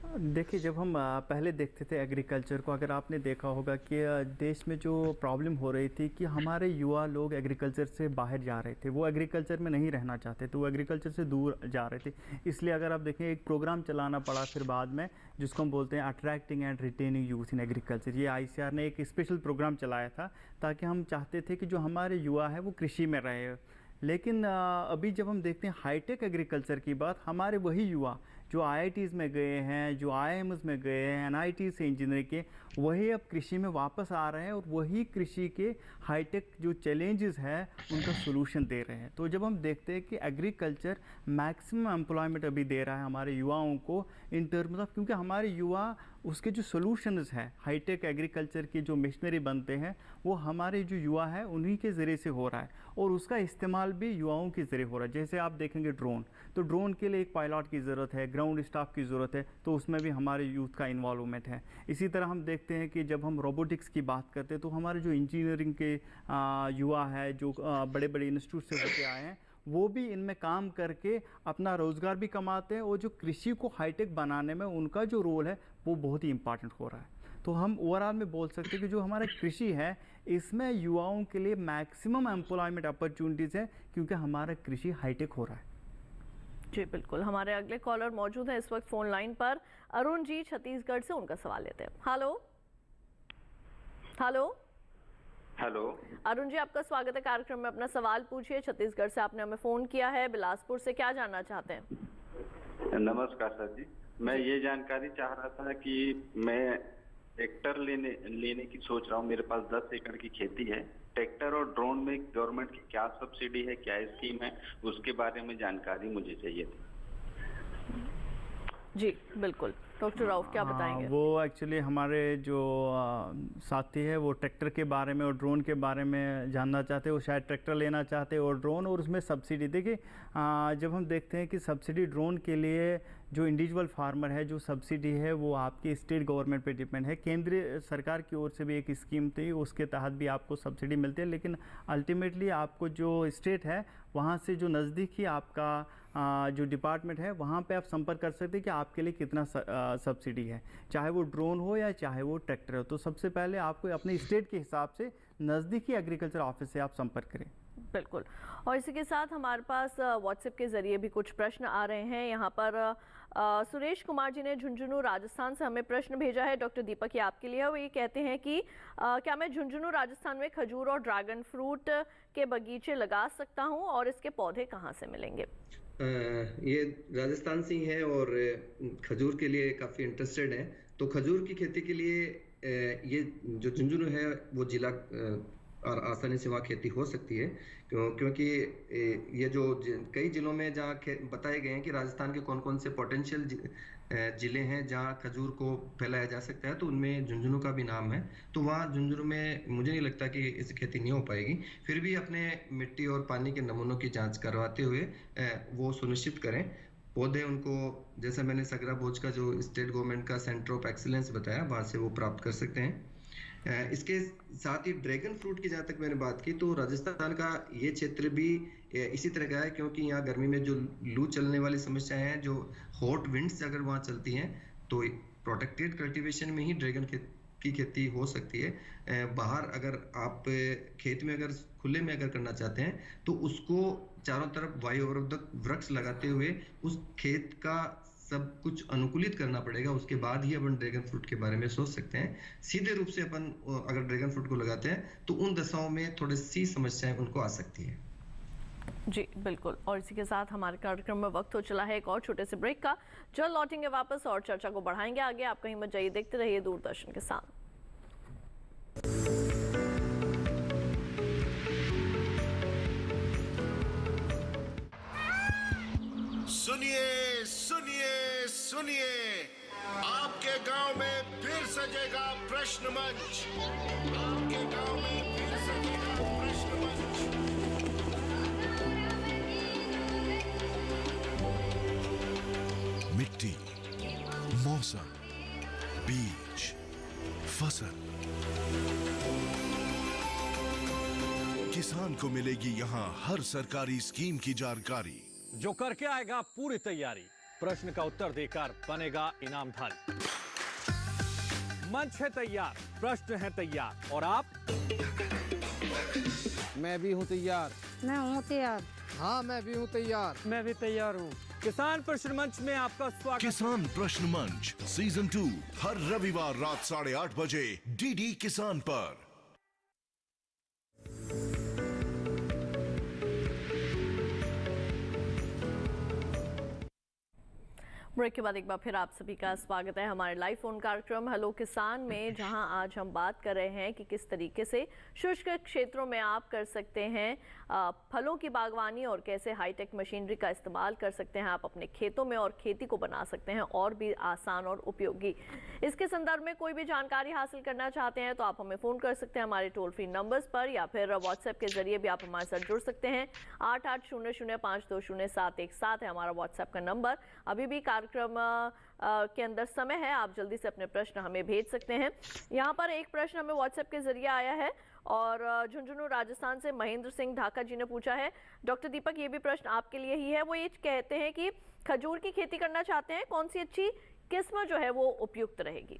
देखिए, जब हम पहले देखते थे एग्रीकल्चर को, अगर आपने देखा होगा कि देश में जो प्रॉब्लम हो रही थी कि हमारे युवा लोग एग्रीकल्चर से बाहर जा रहे थे, वो एग्रीकल्चर में नहीं रहना चाहते थे, वो एग्रीकल्चर से दूर जा रहे थे। इसलिए अगर आप देखें, एक प्रोग्राम चलाना पड़ा फिर बाद में, जिसको हम बोलते हैं attracting and retaining youth in agriculture. ये ICAR ने एक स्पेशल प्रोग्राम चलाया था, ताकि हम चाहते थे कि जो हमारे युवा है वो कृषि में रहे। लेकिन अभी जब हम देखते हैं हाईटेक एग्रीकल्चर की बात, हमारे वही युवा जो IITs में गए हैं, जो IIMs में गए हैं, NIT से इंजीनियरिंग के, वही अब कृषि में वापस आ रहे हैं और वही कृषि के हाईटेक जो चैलेंजेस हैं उनका सोल्यूशन दे रहे हैं। तो जब हम देखते हैं कि एग्रीकल्चर मैक्सिमम एम्प्लॉयमेंट अभी दे रहा है हमारे युवाओं को इन टर्म्स ऑफ, क्योंकि हमारे युवा उसके जो सोल्यूशंस हैं हाईटेक एग्रीकल्चर की जो मशीनरी बनते हैं वो हमारे जो युवा है उन्हीं के ज़रिए से हो रहा है, और उसका इस्तेमाल भी युवाओं के ज़रिए हो रहा है। जैसे आप देखेंगे ड्रोन, तो ड्रोन के लिए एक पायलट की ज़रूरत है, ग्राउंड स्टाफ की ज़रूरत है, तो उसमें भी हमारे यूथ का इन्वॉल्वमेंट है। इसी तरह हम देखते हैं कि जब हम रोबोटिक्स की बात करते हैं तो हमारे जो इंजीनियरिंग के युवा है, जो बड़े बड़े इंस्टीट्यूट से होके आए हैं, वो भी इनमें काम करके अपना रोज़गार भी कमाते हैं, और जो कृषि को हाईटेक बनाने में उनका जो रोल है वो बहुत ही इम्पॉर्टेंट हो रहा है। तो हम ओवरऑल में बोल सकते हैं कि जो हमारा कृषि है इसमें युवाओं के लिए मैक्सिमम एम्प्लॉयमेंट अपॉर्चुनिटीज़ है, क्योंकि हमारा कृषि हाईटेक हो रहा है। जी बिल्कुल, हमारे अगले कॉलर मौजूद हैं इस वक्त फ़ोन लाइन पर। अरुण जी छत्तीसगढ़ से, उनका सवाल लेते हैं। Hello hello hello Arun ji, आपका स्वागत है कार्यक्रम में। अपना सवाल पूछिए। छत्तीसगढ़ से आपने हमें फ़ोन किया है, बिलासपुर से, क्या जानना चाहते हैं? नमस्कार सर जी, मैं ये जानकारी चाह रहा था कि मैं ट्रैक्टर लेने की सोच रहा हूँ। मेरे पास 10 एकड़ की खेती है। ट्रैक्टर और ड्रोन में गवर्नमेंट की क्या सब्सिडी है, क्या स्कीम है, उसके बारे में जानकारी मुझे चाहिए थी। जी बिल्कुल, डॉक्टर राउफ क्या बताएंगे? वो एक्चुअली हमारे जो साथी है वो ट्रैक्टर के बारे में और ड्रोन के बारे में जानना चाहते हैं। वो शायद ट्रैक्टर लेना चाहते हैं और ड्रोन, और उसमें सब्सिडी। देखिए, जब हम देखते हैं कि सब्सिडी ड्रोन के लिए जो इंडिविजुअल फार्मर है, जो सब्सिडी है वो आपकी स्टेट गवर्नमेंट पे डिपेंड है। केंद्रीय सरकार की ओर से भी एक स्कीम थी, उसके तहत भी आपको सब्सिडी मिलती है, लेकिन अल्टीमेटली आपको जो स्टेट है वहाँ से जो नज़दीकी आपका जो डिपार्टमेंट है वहाँ पे आप संपर्क कर सकते हैं कि आपके लिए कितना सब्सिडी है, चाहे वो ड्रोन हो या चाहे वो ट्रैक्टर हो। तो सबसे पहले आपको अपने स्टेट के हिसाब से नज़दीकी एग्रीकल्चर ऑफिस से आप संपर्क करें। बिल्कुल, और इसी के साथ हमारे पास व्हाट्सएप के ज़रिए भी कुछ प्रश्न आ रहे हैं। यहाँ पर सुरेश कुमार जी ने झुंझुनू राजस्थान से हमें प्रश्न भेजा है। डॉक्टर दीपक, ये आपके लिए है। वो ये कहते हैं कि क्या मैं झुंझुनू राजस्थान में खजूर और ड्रैगन फ्रूट के बगीचे लगा सकता हूँ, और इसके पौधे कहाँ से मिलेंगे? ये राजस्थान से ही है और खजूर के लिए काफ़ी इंटरेस्टेड है। तो खजूर की खेती के लिए ये जो झुंझुनू है वो जिला और आसानी से वहाँ खेती हो सकती है, क्योंकि ये जो कई जिलों में जहाँ बताए गए हैं कि राजस्थान के कौन कौन से पोटेंशियल जिले हैं जहाँ खजूर को फैलाया जा सकता है, तो उनमें झुंझुनू का भी नाम है। तो वहाँ झुंझुनू में मुझे नहीं लगता कि इस खेती नहीं हो पाएगी। फिर भी अपने मिट्टी और पानी के नमूनों की जांच करवाते हुए वो सुनिश्चित करें पौधे उनको, जैसा मैंने सगरा भोज का जो स्टेट गवर्नमेंट का सेंटर ऑफ एक्सीलेंस बताया, वहाँ से वो प्राप्त कर सकते हैं। इसके साथ ही ड्रैगन फ्रूट की जहाँ तक मैंने बात की, तो राजस्थान का ये क्षेत्र भी इसी तरह का है, क्योंकि यहाँ गर्मी में जो लू चलने वाली समस्याएं हैं, जो हॉट विंड्स अगर वहाँ चलती हैं, तो प्रोटेक्टेड कल्टीवेशन में ही ड्रैगन की खेती हो सकती है। बाहर अगर आप खेत में अगर खुले में अगर करना चाहते हैं तो उसको चारों तरफ वायु अवरोधक वृक्ष लगाते हुए उस खेत का सब कुछ अनुकूलित करना पड़ेगा। उसके बाद ही अपन ड्रैगन फ्रूट के बारे में सोच सकते हैं। सीधे रूप से अपन अगर ड्रैगन फ्रूट को लगाते हैं तो उन दशाओं में थोड़ी सी समस्याएं उनको आ सकती है। जी बिल्कुल, और इसी के साथ हमारे कार्यक्रम में वक्त हो चला है एक और छोटे से ब्रेक का। जल्द लौटेंगे वापस और चर्चा को बढ़ाएंगे आगे। आप कहीं मत जाइए, देखते रहिए दूरदर्शन के साथ। सुनिए सुनिए सुनिए, आपके गांव में फिर सजेगा प्रश्न मंच। आपके गांव में फिर सजेगा प्रश्न मंच। मिट्टी, मौसम, बीज, फसल, किसान को मिलेगी यहाँ हर सरकारी स्कीम की जानकारी। जो करके आएगा पूरी तैयारी, प्रश्न का उत्तर देकर बनेगा इनामधारी। मंच है तैयार, प्रश्न है तैयार और आप? मैं भी हूँ तैयार। मैं हूँ तैयार। हाँ, मैं भी हूँ तैयार। मैं भी तैयार हूँ। किसान प्रश्न मंच में आपका स्वागत। किसान प्रश्न मंच सीजन 2 हर रविवार रात 8:30 बजे डीडी किसान पर। ब्रेक के बाद एक बार फिर आप सभी का स्वागत है हमारे लाइव फोन कार्यक्रम हेलो किसान में, जहां आज हम बात कर रहे हैं कि किस तरीके से शुष्क क्षेत्रों में आप कर सकते हैं फलों की बागवानी और कैसे हाईटेक मशीनरी का इस्तेमाल कर सकते हैं आप अपने खेतों में और खेती को बना सकते हैं और भी आसान और उपयोगी। इसके संदर्भ में कोई भी जानकारी हासिल करना चाहते हैं तो आप हमें फ़ोन कर सकते हैं हमारे टोल फ्री नंबर्स पर, या फिर व्हाट्सएप के जरिए भी आप हमारे साथ जुड़ सकते हैं। 8800520717 है हमारा व्हाट्सएप का नंबर। अभी भी कार्यक्रम के अंदर समय है, आप जल्दी से अपने प्रश्न हमें भेज सकते हैं। यहाँ पर एक प्रश्न हमें व्हाट्सएप के जरिए आया है और झुंझुनू राजस्थान से महेंद्र सिंह ढाका जी ने पूछा है। डॉक्टर दीपक, ये भी प्रश्न आपके लिए ही है। वो ये कहते हैं कि खजूर की खेती करना चाहते हैं, कौन सी अच्छी किस्म जो है वो उपयुक्त रहेगी?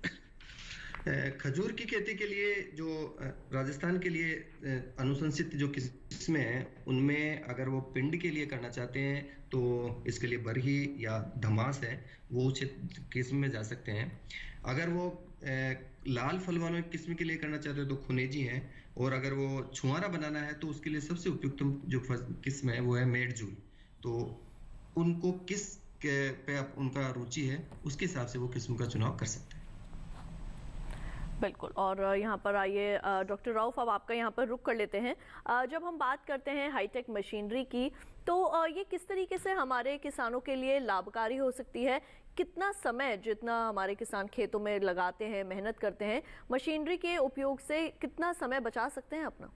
खजूर की खेती के लिए जो राजस्थान के लिए अनुशंसित जो किस्में हैं उनमें अगर वो पिंड के लिए करना चाहते हैं तो इसके लिए बरही या धमास है, वो उचित किस्म में जा सकते हैं। अगर वो लाल फल वालों किस्म के लिए करना चाहते हैं तो खुनेजी है, और अगर वो छुआरा बनाना है तो उसके लिए सबसे उपयुक्त जो किस्म है वो है मेडजूल। तो उनको किस पे उनका रुचि है उसके हिसाब से वो किस्म का चुनाव कर सकते हैं। बिल्कुल। और यहाँ पर आइए डॉक्टर राउफ, अब आपका यहाँ पर रुक कर लेते हैं। जब हम बात करते हैं हाईटेक मशीनरी की तो ये किस तरीके से हमारे किसानों के लिए लाभकारी हो सकती है? कितना समय जितना हमारे किसान खेतों में लगाते हैं, मेहनत करते हैं, मशीनरी के उपयोग से कितना समय बचा सकते हैं अपना?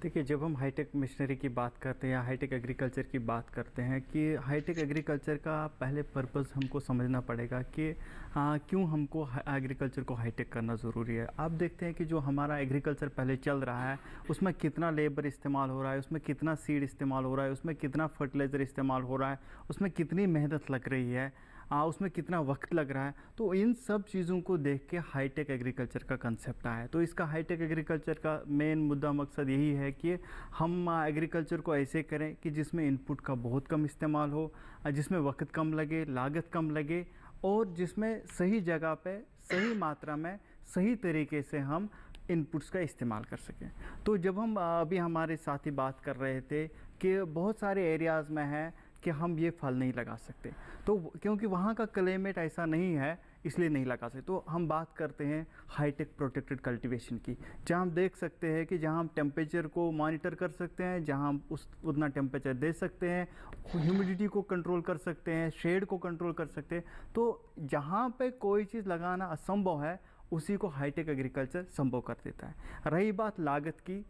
देखिए, जब हम हाईटेक मशीनरी की बात करते हैं या हाईटेक एग्रीकल्चर की बात करते हैं कि हाईटेक एग्रीकल्चर का पहले पर्पस हमको समझना पड़ेगा कि क्यों हमको एग्रीकल्चर को हाईटेक करना ज़रूरी है। आप देखते हैं कि जो हमारा एग्रीकल्चर पहले चल रहा है उसमें कितना लेबर इस्तेमाल हो रहा है, उसमें कितना सीड इस्तेमाल हो रहा है, उसमें कितना फर्टिलाइज़र इस्तेमाल हो रहा है, उसमें कितनी मेहनत लग रही है, उसमें कितना वक्त लग रहा है। तो इन सब चीज़ों को देख के हाईटेक एग्रीकल्चर का कंसेप्ट आया है। तो इसका हाईटेक एग्रीकल्चर का मेन मुद्दा मकसद यही है कि हम एग्रीकल्चर को ऐसे करें कि जिसमें इनपुट का बहुत कम इस्तेमाल हो, जिसमें वक्त कम लगे, लागत कम लगे, और जिसमें सही जगह पे सही मात्रा में सही तरीके से हम इनपुट्स का इस्तेमाल कर सकें। तो जब हम अभी हमारे साथी बात कर रहे थे कि बहुत सारे एरियाज़ में है कि हम ये फल नहीं लगा सकते, तो क्योंकि वहाँ का क्लाइमेट ऐसा नहीं है इसलिए नहीं लगा सकते। तो हम बात करते हैं हाईटेक प्रोटेक्टेड कल्टीवेशन की, जहाँ हम देख सकते हैं कि जहाँ हम टेम्परेचर को मॉनिटर कर सकते हैं, जहाँ हम उतना टेम्परेचर दे सकते हैं, ह्यूमिडिटी को कंट्रोल कर सकते हैं, शेड को कंट्रोल कर सकते हैं। तो जहाँ पे कोई चीज़ लगाना असंभव है उसी को हाईटेक एग्रीकल्चर संभव कर देता है। रही बात लागत की,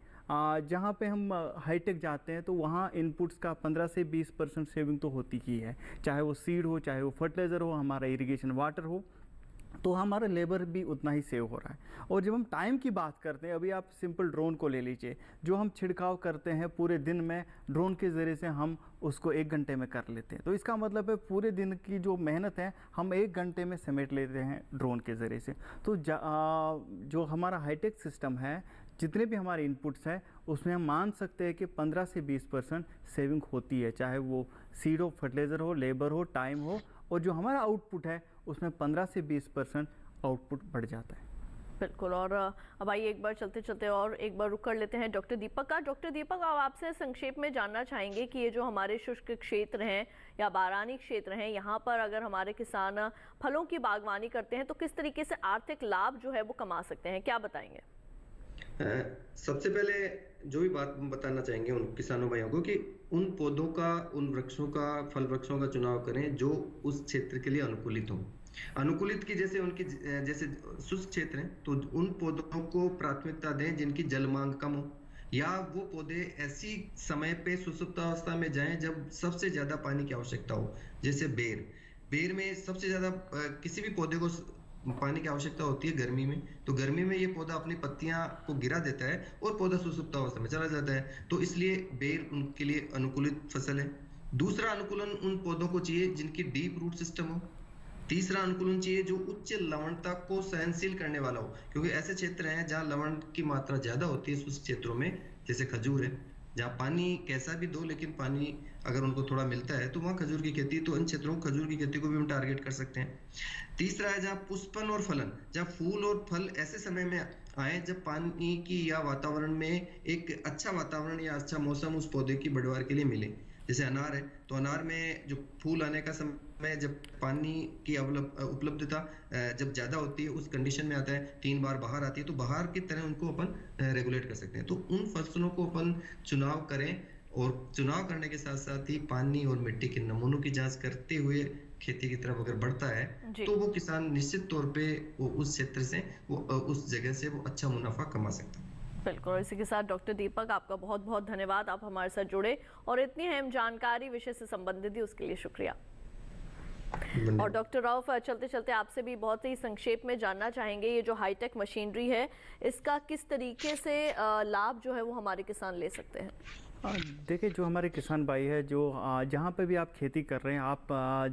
जहाँ पे हम हाईटेक जाते हैं तो वहाँ इनपुट्स का 15 से 20% सेविंग तो होती ही है, चाहे वो सीड हो, चाहे वो फर्टिलाइज़र हो, हमारा इरिगेशन वाटर हो, तो हमारा लेबर भी उतना ही सेव हो रहा है। और जब हम टाइम की बात करते हैं, अभी आप सिंपल ड्रोन को ले लीजिए, जो हम छिड़काव करते हैं पूरे दिन में, ड्रोन के ज़रिए से हम उसको 1 घंटे में कर लेते हैं। तो इसका मतलब है पूरे दिन की जो मेहनत है हम 1 घंटे में समेट लेते हैं ड्रोन के ज़रिए से। तो जो हमारा हाईटेक सिस्टम है, जितने भी हमारे इनपुट्स हैं उसमें हम मान सकते हैं कि 15 से 20% सेविंग होती है, चाहे वो सीड हो, फर्टिलाइज़र हो, लेबर हो, टाइम हो, और जो हमारा आउटपुट है उसमें 15 से 20% आउटपुट बढ़ जाता है। बिल्कुल। और अब आइए एक बार चलते चलते और एक बार रुक कर लेते हैं डॉक्टर दीपक का। डॉक्टर दीपक, अब आपसे संक्षेप में जानना चाहेंगे कि ये जो हमारे शुष्क क्षेत्र हैं या बारानी क्षेत्र हैं, यहाँ पर अगर हमारे किसान फलों की बागवानी करते हैं तो किस तरीके से आर्थिक लाभ जो है वो कमा सकते हैं, क्या बताएंगे? सबसे पहले जो भी बात बताना चाहेंगे उन किसानों भाइयों को कि उन पौधों का, उन वृक्षों का, फल वृक्षों का चुनाव करें जो उस क्षेत्र के लिए अनुकूलित हो। अनुकूलित की जैसे उनकी जैसे शुष्क क्षेत्र हैं तो उन पौधों को प्राथमिकता दें जिनकी जल मांग कम हो, या वो पौधे ऐसी समय पे सुसुप्तावस्था में जाएं जब सबसे ज्यादा पानी की आवश्यकता हो। जैसे बेर में सबसे ज्यादा किसी भी पौधे को पानी की आवश्यकता होती है गर्मी में, तो गर्मी में ये पौधा अपनी पत्तियां को गिरा देता है और पौधा सुसुप्तावस्था में चला जाता है। तो इसलिए बेर उनके लिए अनुकूलित फसल है। दूसरा अनुकूलन उन पौधों को चाहिए जिनकी डीप रूट सिस्टम हो। तीसरा अनुकूलन चाहिए जो उच्च लवणता को सहनशील करने वाला हो, क्योंकि ऐसे क्षेत्र हैं जहां लवण की मात्रा ज्यादा होती है उस क्षेत्रों में, जैसे खजूर है, जहाँ पानी कैसा भी दो लेकिन पानी अगर उनको थोड़ा मिलता है तो वहाँ खजूर की खेती, तो इन क्षेत्रों में खजूर की खेती को भी हम टारगेट कर सकते हैं। तीसरा है जहाँ पुष्पन और फलन, जहाँ फूल और फल ऐसे समय में आए जब पानी की या वातावरण में एक अच्छा वातावरण या अच्छा मौसम उस पौधे की बढ़वार के लिए मिले। जैसे अनार है, तो अनार में जो फूल आने का समय जब पानी की उपलब्धता जब ज्यादा होती है उस कंडीशन में आता है, 3 बार बाहर आती है, तो बाहर की तरह उनको अपन रेगुलेट कर सकते हैं। तो उन फसलों को अपन चुनाव करें, और चुनाव करने के साथ साथ ही पानी और मिट्टी के नमूनों की जांच करते हुए खेती की तरफ अगर बढ़ता है तो वो किसान निश्चित तौर पे वो उस क्षेत्र से वो उस जगह से वो अच्छा मुनाफा कमा सकता है। बिल्कुल। और इसी के साथ डॉक्टर दीपक, आपका बहुत बहुत धन्यवाद, आप हमारे साथ जुड़े और इतनी अहम जानकारी विषय से संबंधित दी, उसके लिए शुक्रिया। और डॉक्टर राव, चलते चलते आपसे भी बहुत ही संक्षेप में जानना चाहेंगे, ये जो हाईटेक मशीनरी है इसका किस तरीके से लाभ जो है वो हमारे किसान ले सकते हैं? देखिए, जो हमारे किसान भाई है, जो जहाँ पे भी आप खेती कर रहे हैं, आप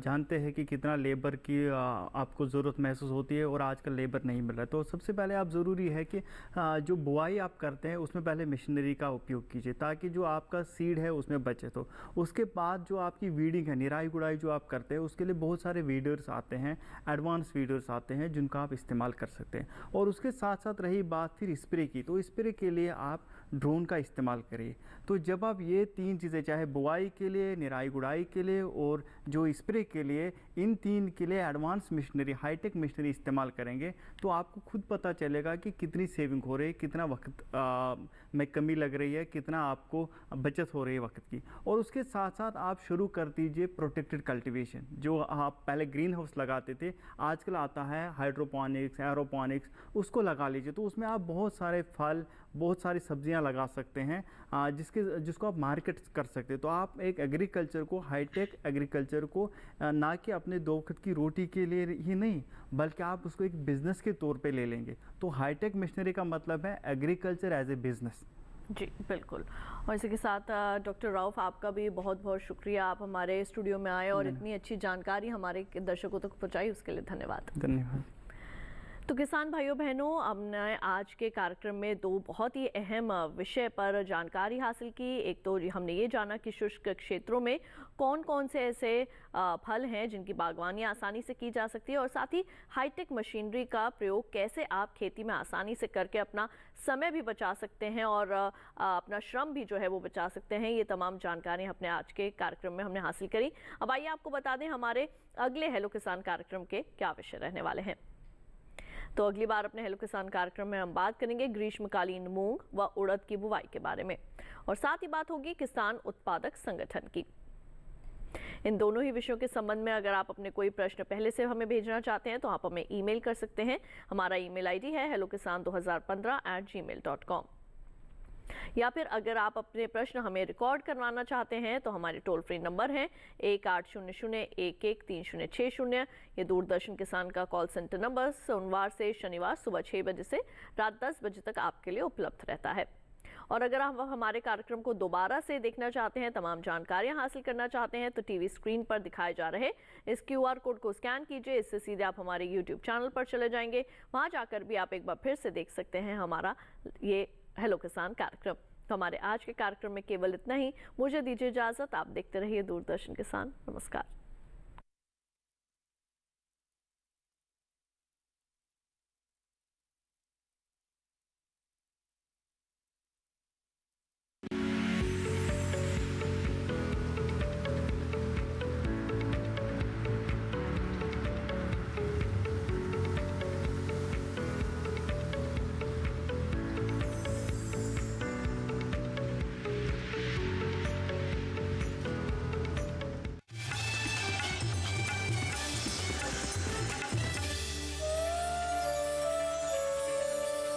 जानते हैं कि कितना लेबर की आपको ज़रूरत महसूस होती है और आजकल लेबर नहीं मिल रहा है। तो सबसे पहले आप ज़रूरी है कि जो बुआई आप करते हैं उसमें पहले मशीनरी का उपयोग कीजिए, ताकि जो आपका सीड है उसमें बचे। तो उसके बाद जो आपकी वीडिंग है, निराई गुड़ाई जो आप करते हैं, उसके लिए बहुत सारे वीडर्स आते हैं, एडवांस वीडर्स आते हैं जिनका आप इस्तेमाल कर सकते हैं। और उसके साथ साथ रही बात फिर स्प्रे की, तो स्प्रे के लिए आप ड्रोन का इस्तेमाल करिए। तो जब आप ये 3 चीज़ें, चाहे बुआई के लिए, निराई गुड़ाई के लिए और जो स्प्रे के लिए, इन 3 के लिए एडवांस मशीनरी, हाईटेक मशीनरी इस्तेमाल करेंगे तो आपको खुद पता चलेगा कि कितनी सेविंग हो रही है, कितना वक्त में कमी लग रही है, कितना आपको बचत हो रही है वक्त की। और उसके साथ साथ आप शुरू कर दीजिए प्रोटेक्टेड कल्टीवेशन। जो आप पहले ग्रीन हाउस लगाते थे, आजकल आता है हाइड्रोपोनिक्स, एरोपोनिक्स, उसको लगा लीजिए। तो उसमें आप बहुत सारे फल, बहुत सारी सब्जियां लगा सकते हैं, जिसको आप मार्केट कर सकते हैं। तो आप एक एग्रीकल्चर को, हाईटेक एग्रीकल्चर को ना कि अपने 2 वक्त की रोटी के लिए ही नहीं, बल्कि आप उसको एक बिज़नेस के तौर पे ले लेंगे। तो हाईटेक मशीनरी का मतलब है एग्रीकल्चर एज ए बिज़नेस। जी बिल्कुल। और इसी के साथ डॉक्टर राव, आपका भी बहुत बहुत शुक्रिया, आप हमारे स्टूडियो में आए और इतनी अच्छी जानकारी हमारे दर्शकों तक पहुँचाई, उसके लिए धन्यवाद। धन्यवाद। तो किसान भाइयों बहनों, हमने आज के कार्यक्रम में 2 बहुत ही अहम विषय पर जानकारी हासिल की। एक तो हमने ये जाना कि शुष्क क्षेत्रों में कौन कौन से ऐसे फल हैं जिनकी बागवानी आसानी से की जा सकती है, और साथ ही हाईटेक मशीनरी का प्रयोग कैसे आप खेती में आसानी से करके अपना समय भी बचा सकते हैं और अपना श्रम भी जो है वो बचा सकते हैं। ये तमाम जानकारी अपने आज के कार्यक्रम में हमने हासिल करी। अब आइए आपको बता दें हमारे अगले हेलो किसान कार्यक्रम के क्या विषय रहने वाले हैं। तो अगली बार अपने हेलो किसान कार्यक्रम में हम बात करेंगे ग्रीष्मकालीन मूंग व उड़द की बुवाई के बारे में, और साथ ही बात होगी किसान उत्पादक संगठन की। इन दोनों ही विषयों के संबंध में अगर आप अपने कोई प्रश्न पहले से हमें भेजना चाहते हैं तो आप हमें ईमेल कर सकते हैं। हमारा ईमेल आईडी है hellokisan2015@gmail.com। या फिर अगर आप अपने प्रश्न हमें रिकॉर्ड करवाना चाहते हैं तो हमारे टोल फ्री नंबर हैं 1800-113060। ये दूरदर्शन किसान का कॉल सेंटर नंबर सोमवार से शनिवार सुबह 6 बजे से रात 10 बजे तक आपके लिए उपलब्ध रहता है। और अगर आप हमारे कार्यक्रम को दोबारा से देखना चाहते हैं, तमाम जानकारियां हासिल करना चाहते हैं, तो टीवी स्क्रीन पर दिखाए जा रहे इस QR कोड को स्कैन कीजिए। इससे सीधे आप हमारे YouTube चैनल पर चले जाएंगे। वहां जाकर भी आप एक बार फिर से देख सकते हैं हमारा ये हेलो किसान कार्यक्रम। तो हमारे आज के कार्यक्रम में केवल इतना ही। मुझे दीजिए इजाजत, आप देखते रहिए दूरदर्शन किसान। नमस्कार।